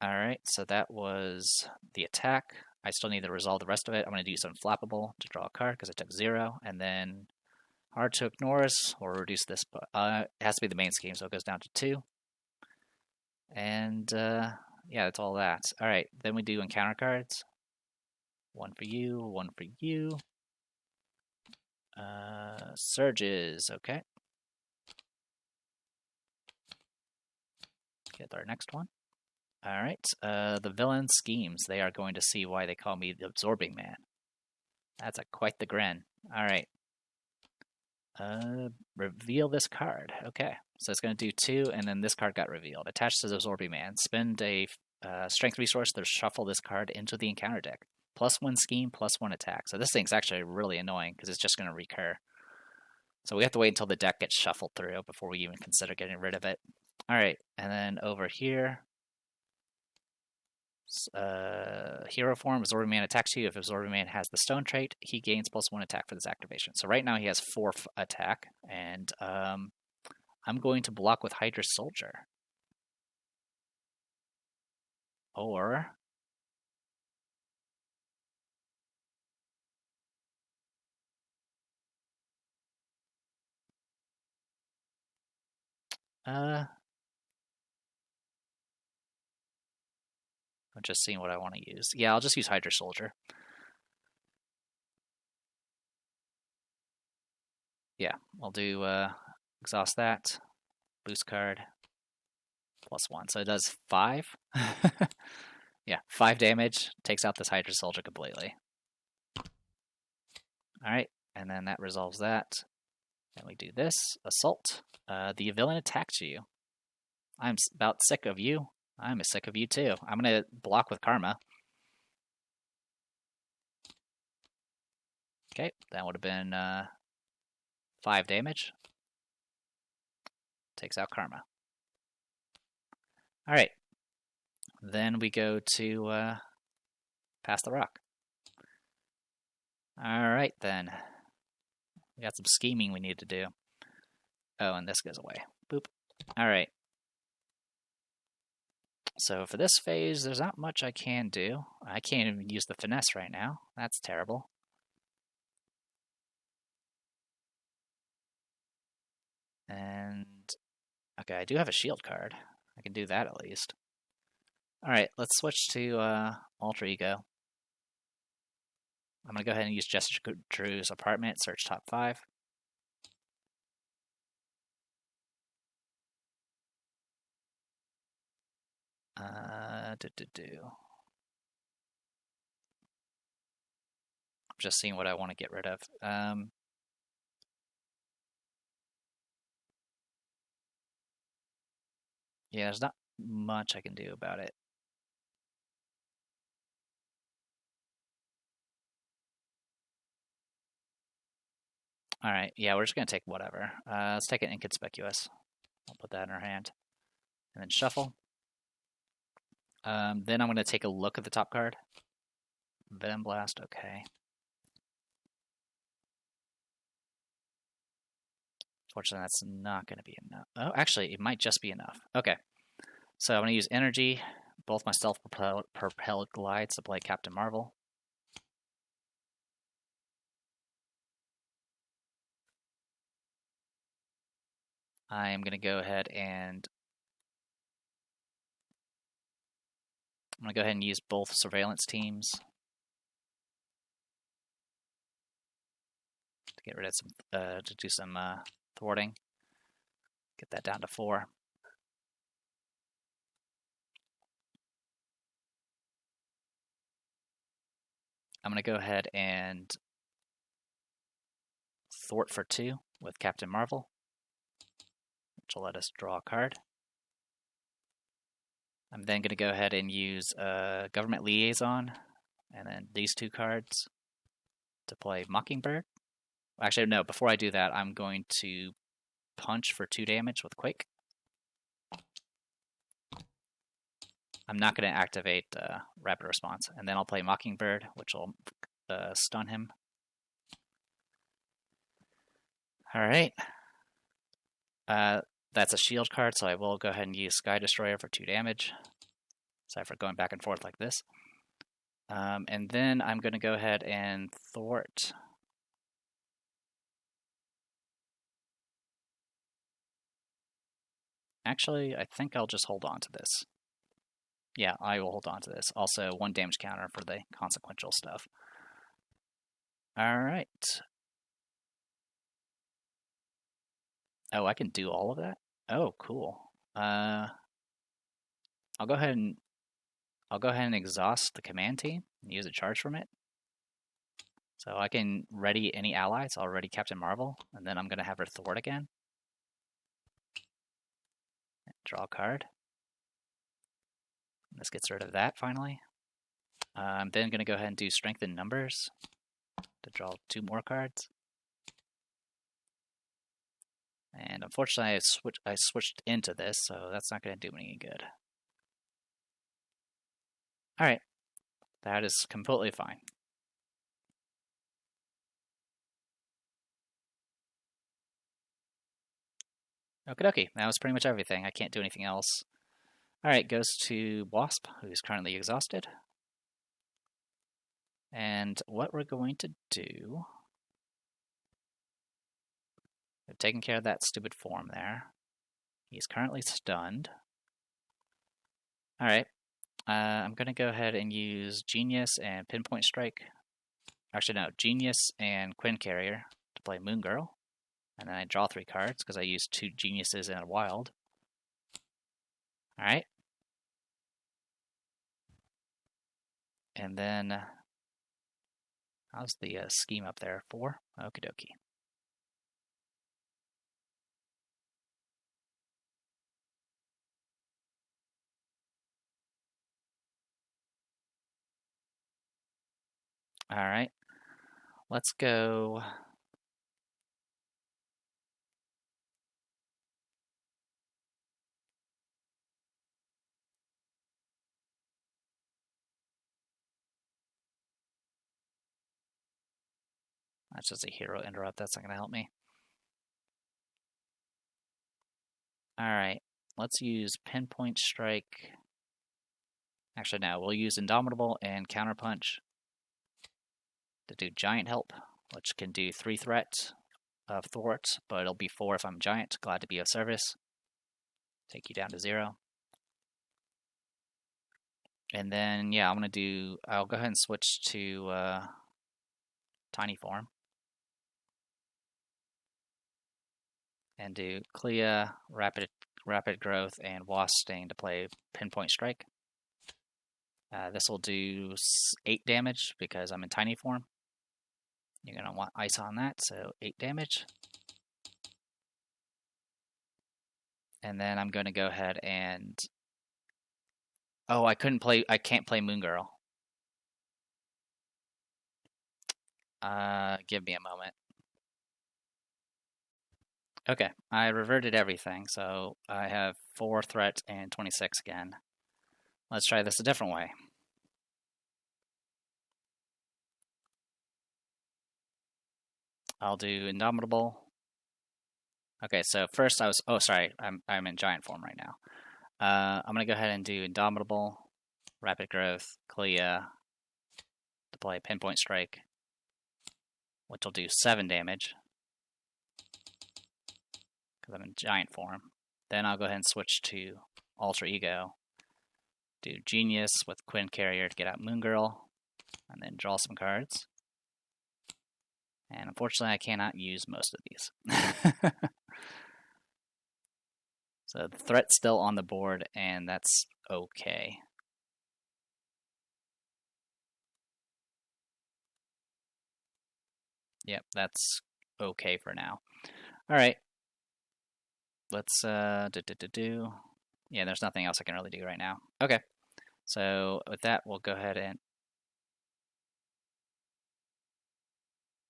All right. So that was the attack. I still need to resolve the rest of it. I'm going to do some flappable to draw a card because it took 0. And then hard to ignore us. We'll reduce this. But it has to be the main scheme, so it goes down to 2. And yeah, that's all that. All right, then we do encounter cards. 1 for you, 1 for you. Surges, okay. Get our next one. All right, the villain schemes. They are going to see why they call me the Absorbing Man. That's quite the grin. All right. Reveal this card. Okay, so it's going to do 2, and then this card got revealed. Attached to the Absorbing Man. Spend a strength resource to shuffle this card into the encounter deck. +1 scheme, +1 attack. So this thing's actually really annoying because it's just going to recur. So we have to wait until the deck gets shuffled through before we even consider getting rid of it. All right, and then over here, hero form, Absorbing Man attacks you. If Absorbing Man has the stone trait, he gains +1 attack for this activation. So right now he has 4 attack, and I'm going to block with Hydra Soldier. Or I'm just seeing what I want to use. Yeah, I'll just use Hydra Soldier. Yeah, I'll do exhaust that, boost card, +1. So it does 5. Yeah, 5 damage, takes out this Hydra Soldier completely. Alright, and then that resolves that. Then we do this, Assault. The villain attacks you. I'm about sick of you. I'm sick of you too. I'm going to block with Karma. Okay, that would have been 5 damage. Takes out Karma. Alright. Then we go to Pass the Rock. Alright then. We got some scheming we need to do. Oh, and this goes away. Boop. Alright. So for this phase, there's not much I can do. I can't even use the finesse right now. That's terrible. And okay, I do have a shield card. I can do that at least. Alright, let's switch to Alter Ego. I'm going to go ahead and use Jessica Drew's apartment, search top 5. I'm just seeing what I want to get rid of. Yeah, there's not much I can do about it. All right, yeah, we're just going to take whatever. Let's take an Inconspicuous. I'll put that in our hand. And then shuffle. Then I'm going to take a look at the top card. Venom Blast, okay. Fortunately, that's not going to be enough. Oh, actually, it might just be enough. Okay, so I'm going to use energy, both my self-propelled glides to play Captain Marvel. I am going to go ahead and use both surveillance teams to get rid of some, to do some thwarting. Get that down to 4. I'm going to go ahead and thwart for 2 with Captain Marvel, which will let us draw a card. I'm then going to go ahead and use Government Liaison, and then these 2 cards to play Mockingbird. Actually, no, before I do that, I'm going to punch for 2 damage with Quake. I'm not going to activate Rapid Response, and then I'll play Mockingbird, which will stun him. Alright. That's a shield card, so I will go ahead and use Sky Destroyer for 2 damage. Sorry for going back and forth like this. And then I'm going to go ahead and thwart. Actually, I think I'll just hold on to this. Yeah, I will hold on to this. Also, 1 damage counter for the consequential stuff. Alright. Oh, I can do all of that? Oh, cool. I'll go ahead and exhaust the command team and use a charge from it. So I can ready any allies. I'll ready Captain Marvel, and then I'm going to have her thwart again. Draw a card. This gets rid of that finally. I'm then going to go ahead and do Strengthen Numbers to draw 2 more cards. And unfortunately, I switched into this, so that's not going to do me any good. Alright, that is completely fine. Okie dokie, that was pretty much everything. I can't do anything else. Alright, goes to Wasp, who's currently exhausted. And what we're going to do... I've taken care of that stupid form there. He's currently stunned. Alright, I'm going to go ahead and use Genius and Pinpoint Strike. Actually, no, Genius and Quinn Carrier to play Moon Girl. And then I draw 3 cards because I used 2 Geniuses and a Wild. Alright. And then, how's the scheme up there? 4? Okie dokie. Alright. Let's go... That's just a hero interrupt. That's not going to help me. Alright. Let's use Pinpoint Strike. Actually, no. We'll use Indomitable and Counterpunch to do Giant Help, which can do 3 threat of Thwart, but it'll be 4 if I'm Giant. Glad to be of service. Take you down to 0. And then, yeah, I'll go ahead and switch to tiny form. And do Clea, Rapid Growth, and Wasp Sting to play Pinpoint Strike. This will do 8 damage because I'm in tiny form. You're going to want ice on that, so 8 damage. And then I'm going to go ahead and... Oh, I can't play Moon Girl. Give me a moment. Okay, I reverted everything, so I have 4 threat and 26 again. Let's try this a different way. I'll do Indomitable. Okay, so first I was... Oh, sorry, I'm in giant form right now. I'm going to go ahead and do Indomitable, Rapid Growth, Clea, to play Pinpoint Strike, which will do 7 damage, because I'm in giant form. Then I'll go ahead and switch to Alter Ego, do Genius with Quinn Carrier to get out Moon Girl, and then draw some cards. And unfortunately, I cannot use most of these. So the threat's still on the board, and that's okay. Yep, that's okay for now. All right. Let's Yeah, there's nothing else I can really do right now. Okay. So with that, we'll go ahead and...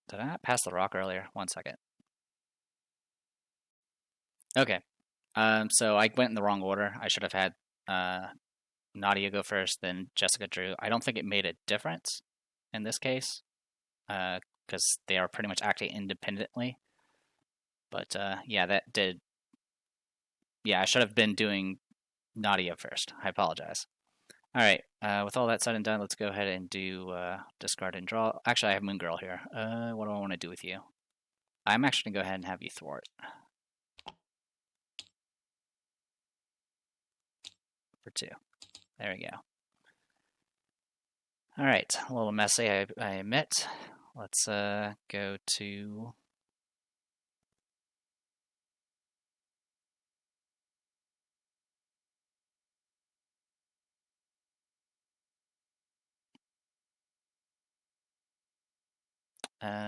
Did I not pass the rock earlier? 1 second. Okay. So I went in the wrong order. I should have had Nadia go first, then Jessica Drew. I don't think it made a difference in this case, because they are pretty much acting independently. But yeah, that did... Yeah, I should have been doing Nadia first. I apologize. All right, with all that said and done, let's go ahead and do discard and draw. Actually, I have Moon Girl here. What do I want to do with you? I'm actually going to go ahead and have you thwart. For 2. There we go. All right, a little messy, I admit. Let's go to...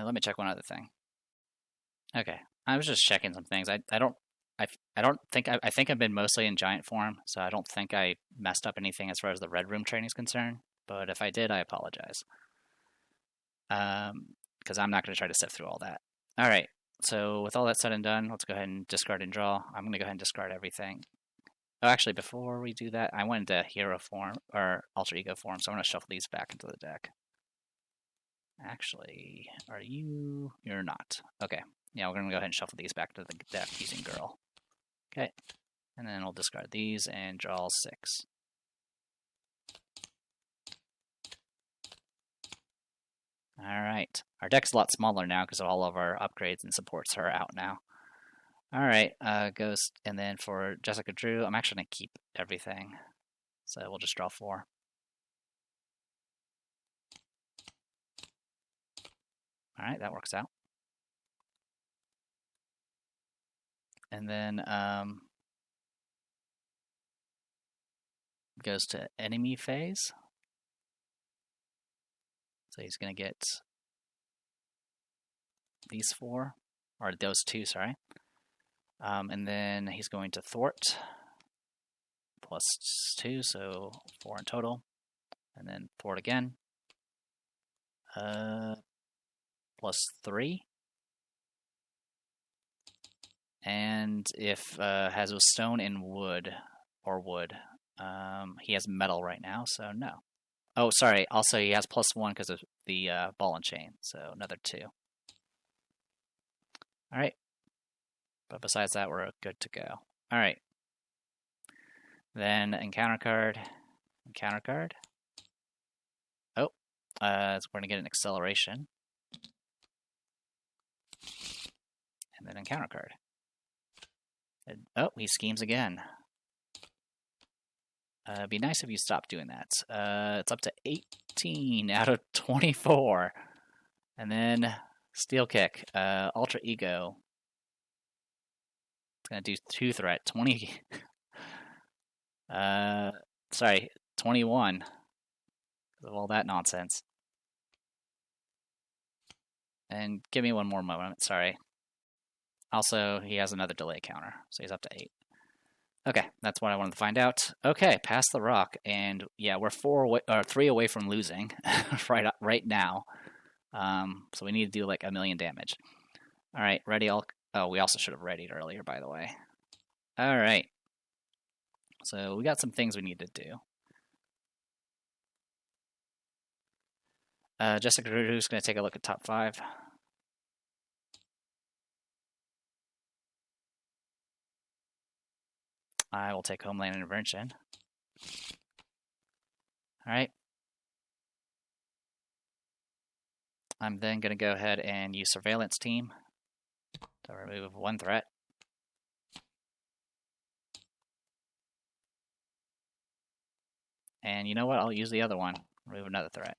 let me check one other thing. Okay, I was just checking some things. I think I've been mostly in giant form, so I don't think I messed up anything as far as the Red Room training is concerned. But if I did, I apologize. Because I'm not going to try to sift through all that. All right, so with all that said and done, let's go ahead and discard and draw. I'm going to go ahead and discard everything. Oh, actually, before we do that, I went into hero form, or alter ego form, so I'm going to shuffle these back into the deck. Actually, are you... You're not. Okay. Yeah, we're going to go ahead and shuffle these back to the deck using Girl. Okay. And then we'll discard these and draw 6. Alright. Our deck's a lot smaller now because all of our upgrades and supports are out now. Alright, Ghost. And then for Jessica Drew, I'm actually going to keep everything. So we'll just draw 4. Alright, that works out. And then goes to enemy phase. So he's going to get these 4, or those 2, sorry. And then he's going to thwart plus 2, so 4 in total. And then thwart again. Plus 3. And if has a stone and wood, or wood, he has metal right now, so no. Oh, sorry, also he has plus 1 because of the ball and chain, so another 2. Alright. But besides that, we're good to go. Alright. Then encounter card. Encounter card. Oh, so we're going to get an acceleration. And then encounter card. And, oh, he schemes again. It'd be nice if you stopped doing that. It's up to 18 out of 24. And then Steel Kick, Ultra Ego. It's gonna do 2 threat, 20. Sorry, 21. Of all that nonsense. And give me one more moment. Sorry. Also, he has another delay counter, so he's up to 8. Okay, that's what I wanted to find out. Okay, pass the rock, and yeah, we're 3 away from losing right now. So we need to do like 1,000,000 damage. All right, ready? Oh, we also should have readied earlier, by the way. All right. So we got some things we need to do. Jessica Drew's going to take a look at top 5. I will take Homeland Intervention. All right. I'm then going to go ahead and use Surveillance Team to remove 1 threat. And you know what? I'll use the other one. Remove another threat.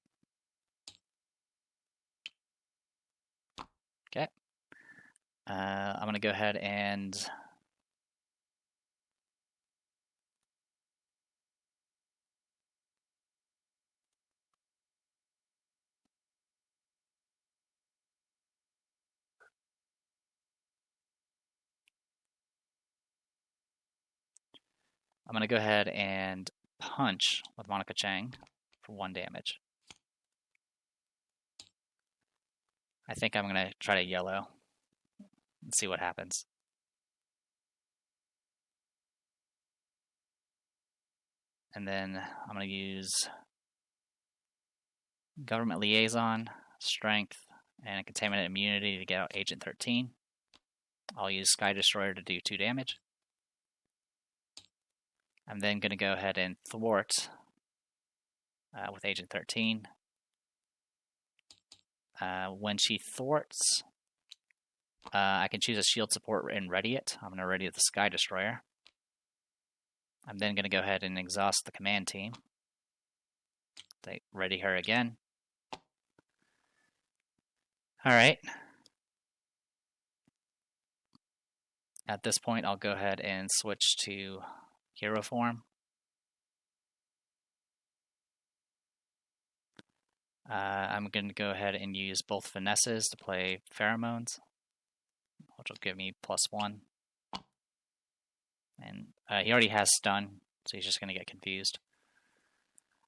Okay. I'm going to go ahead and go ahead and punch with Monica Chang for 1 damage. I think I'm going to try to yellow and see what happens. And then I'm going to use Government Liaison, Strength, and Contaminant Immunity to get out Agent 13. I'll use Sky Destroyer to do 2 damage. I'm then going to go ahead and thwart with Agent 13. When she thwarts, I can choose a shield support and ready it. I'm going to ready the Sky Destroyer. I'm then going to go ahead and exhaust the command team. They ready her again. All right. At this point, I'll go ahead and switch to hero form. I'm going to go ahead and use both finesses to play pheromones, which will give me +1. And he already has stun, so he's just going to get confused.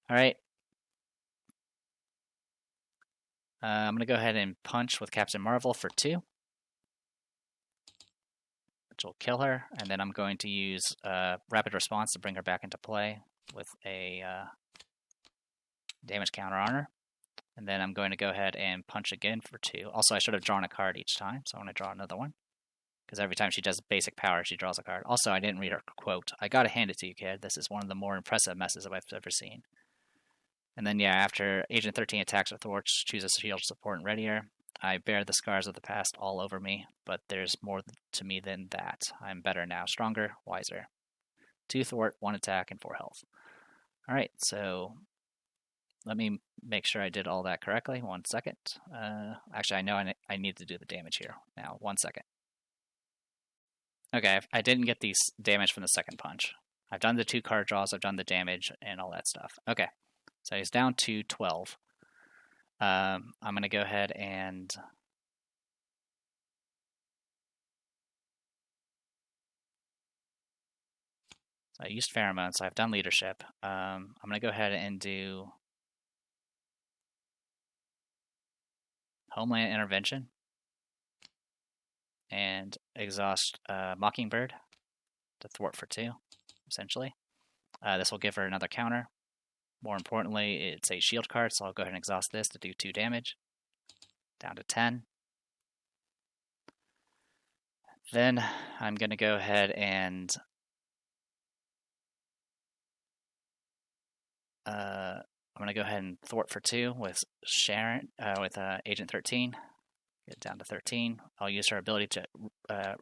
All right. I'm going to go ahead and punch with Captain Marvel for 2, which will kill her. And then I'm going to use Rapid Response to bring her back into play with a damage counter on her. And then I'm going to go ahead and punch again for 2. Also, I should have drawn a card each time, so I'm going to draw another one. Because every time she does basic power, she draws a card. Also, I didn't read her quote. I gotta hand it to you, kid. This is one of the more impressive messes I've ever seen. And then, yeah, after Agent 13 attacks or thwarts, choose a shield support and ready her. I bear the scars of the past all over me, but there's more to me than that. I'm better now, stronger, wiser. 2 thwart, 1 attack, and 4 health. Alright, so let me make sure I did all that correctly. 1 second. Actually, I know I need to do the damage here. Now, 1 second. Okay, I didn't get the damage from the second punch. I've done the 2 card draws, I've done the damage, and all that stuff. Okay, so he's down to 12. I'm going to go ahead and I used pheromone, so I've done leadership. I'm going to go ahead and do Homeland Intervention and exhaust Mockingbird to thwart for 2, essentially. This will give her another counter. More importantly, it's a shield card, so I'll go ahead and exhaust this to do 2 damage. Down to 10. Then I'm going to go ahead and I'm going to go ahead and thwart for 2 with Sharon, with Agent 13. Get down to 13. I'll use her ability to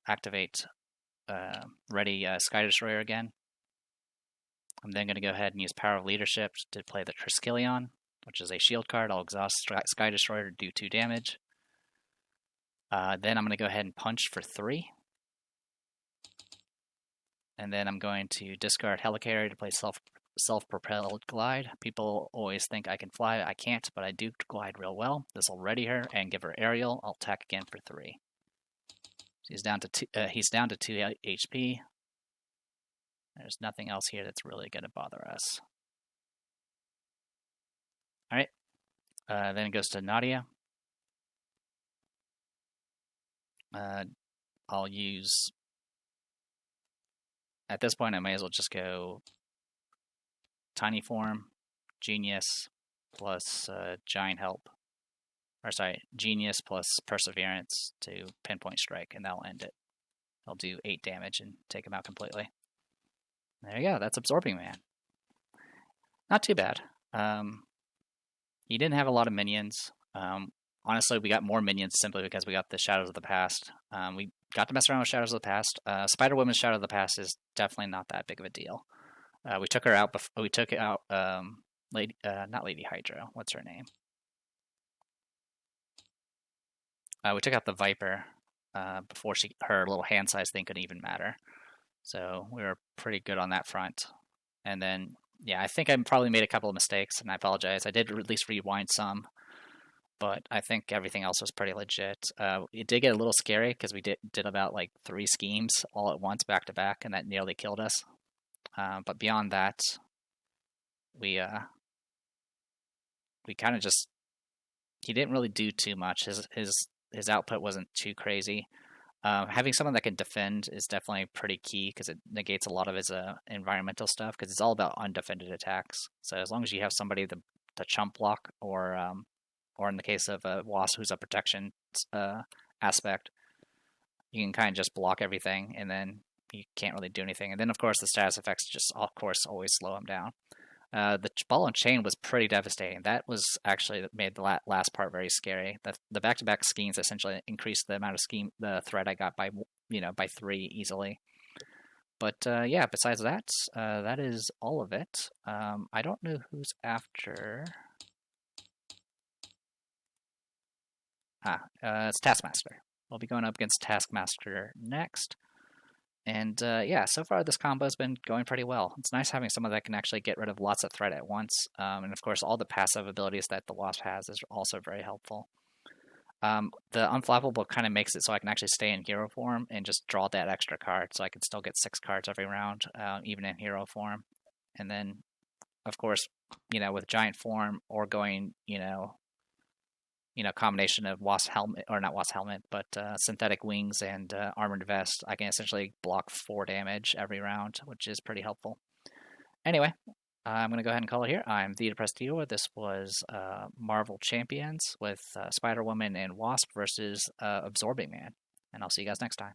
activate ready Sky Destroyer again. I'm then going to go ahead and use Power of Leadership to play the Triskelion. which is a shield card. I'll exhaust Sky Destroyer to do 2 damage. Then I'm going to go ahead and punch for 3. And then I'm going to discard Helicarrier to play self-propelled glide. People always think I can fly. I can't, but I do glide real well. This will ready her and give her aerial. I'll attack again for 3. He's down to 2 HP. There's nothing else here that's really going to bother us. All right. Then it goes to Nadia. I'll use... At this point, I may as well just go Tiny Form, Genius, plus Giant Help. Or sorry, Genius plus Perseverance to Pinpoint Strike, and that'll end it. I'll do 8 damage and take him out completely. There you go, that's Absorbing Man. Not too bad. He didn't have a lot of minions. Honestly, we got more minions simply because we got the Shadows of the Past. We got to mess around with Shadows of the Past. Spider-Woman's Shadow of the Past is definitely not that big of a deal. We took her out. We took out not Lady Hydra. What's her name? We took out the Viper before her little hand size thing couldn't even matter. So we were pretty good on that front. And then, yeah, I think I probably made a couple of mistakes, and I apologize. I did at least rewind some. But I think everything else was pretty legit. It did get a little scary because we did about like 3 schemes all at once, back to back, and that nearly killed us. But beyond that, we kind of just, he didn't really do too much. His output wasn't too crazy. Having someone that can defend is definitely pretty key because it negates a lot of his environmental stuff because it's all about undefended attacks. So as long as you have somebody to chump block or in the case of a Wasp who's a protection aspect, you can kind of just block everything, and then you can't really do anything. And then, of course, the status effects just, of course, always slow him down. The Ball and Chain was pretty devastating. That was actually made the last part very scary. The back-to-back schemes essentially increased the amount of the threat I got by 3 easily. But yeah, besides that, that is all of it. I don't know who's after. It's Taskmaster. We'll be going up against Taskmaster next. And yeah, so far this combo's been going pretty well. It's nice having someone that can actually get rid of lots of threat at once. And of course, all the passive abilities that the Wasp has is also very helpful. The Unflappable kind of makes it so I can actually stay in hero form and just draw that extra card, so I can still get 6 cards every round, even in hero form. And then, of course, with Giant Form or going, combination of Wasp Helmet, or not Wasp Helmet, but Synthetic Wings and Armored Vest, I can essentially block 4 damage every round, which is pretty helpful. Anyway, I'm going to go ahead and call it here. I'm The Depressed Dior. This was Marvel Champions with Spider-Woman and Wasp versus Absorbing Man. And I'll see you guys next time.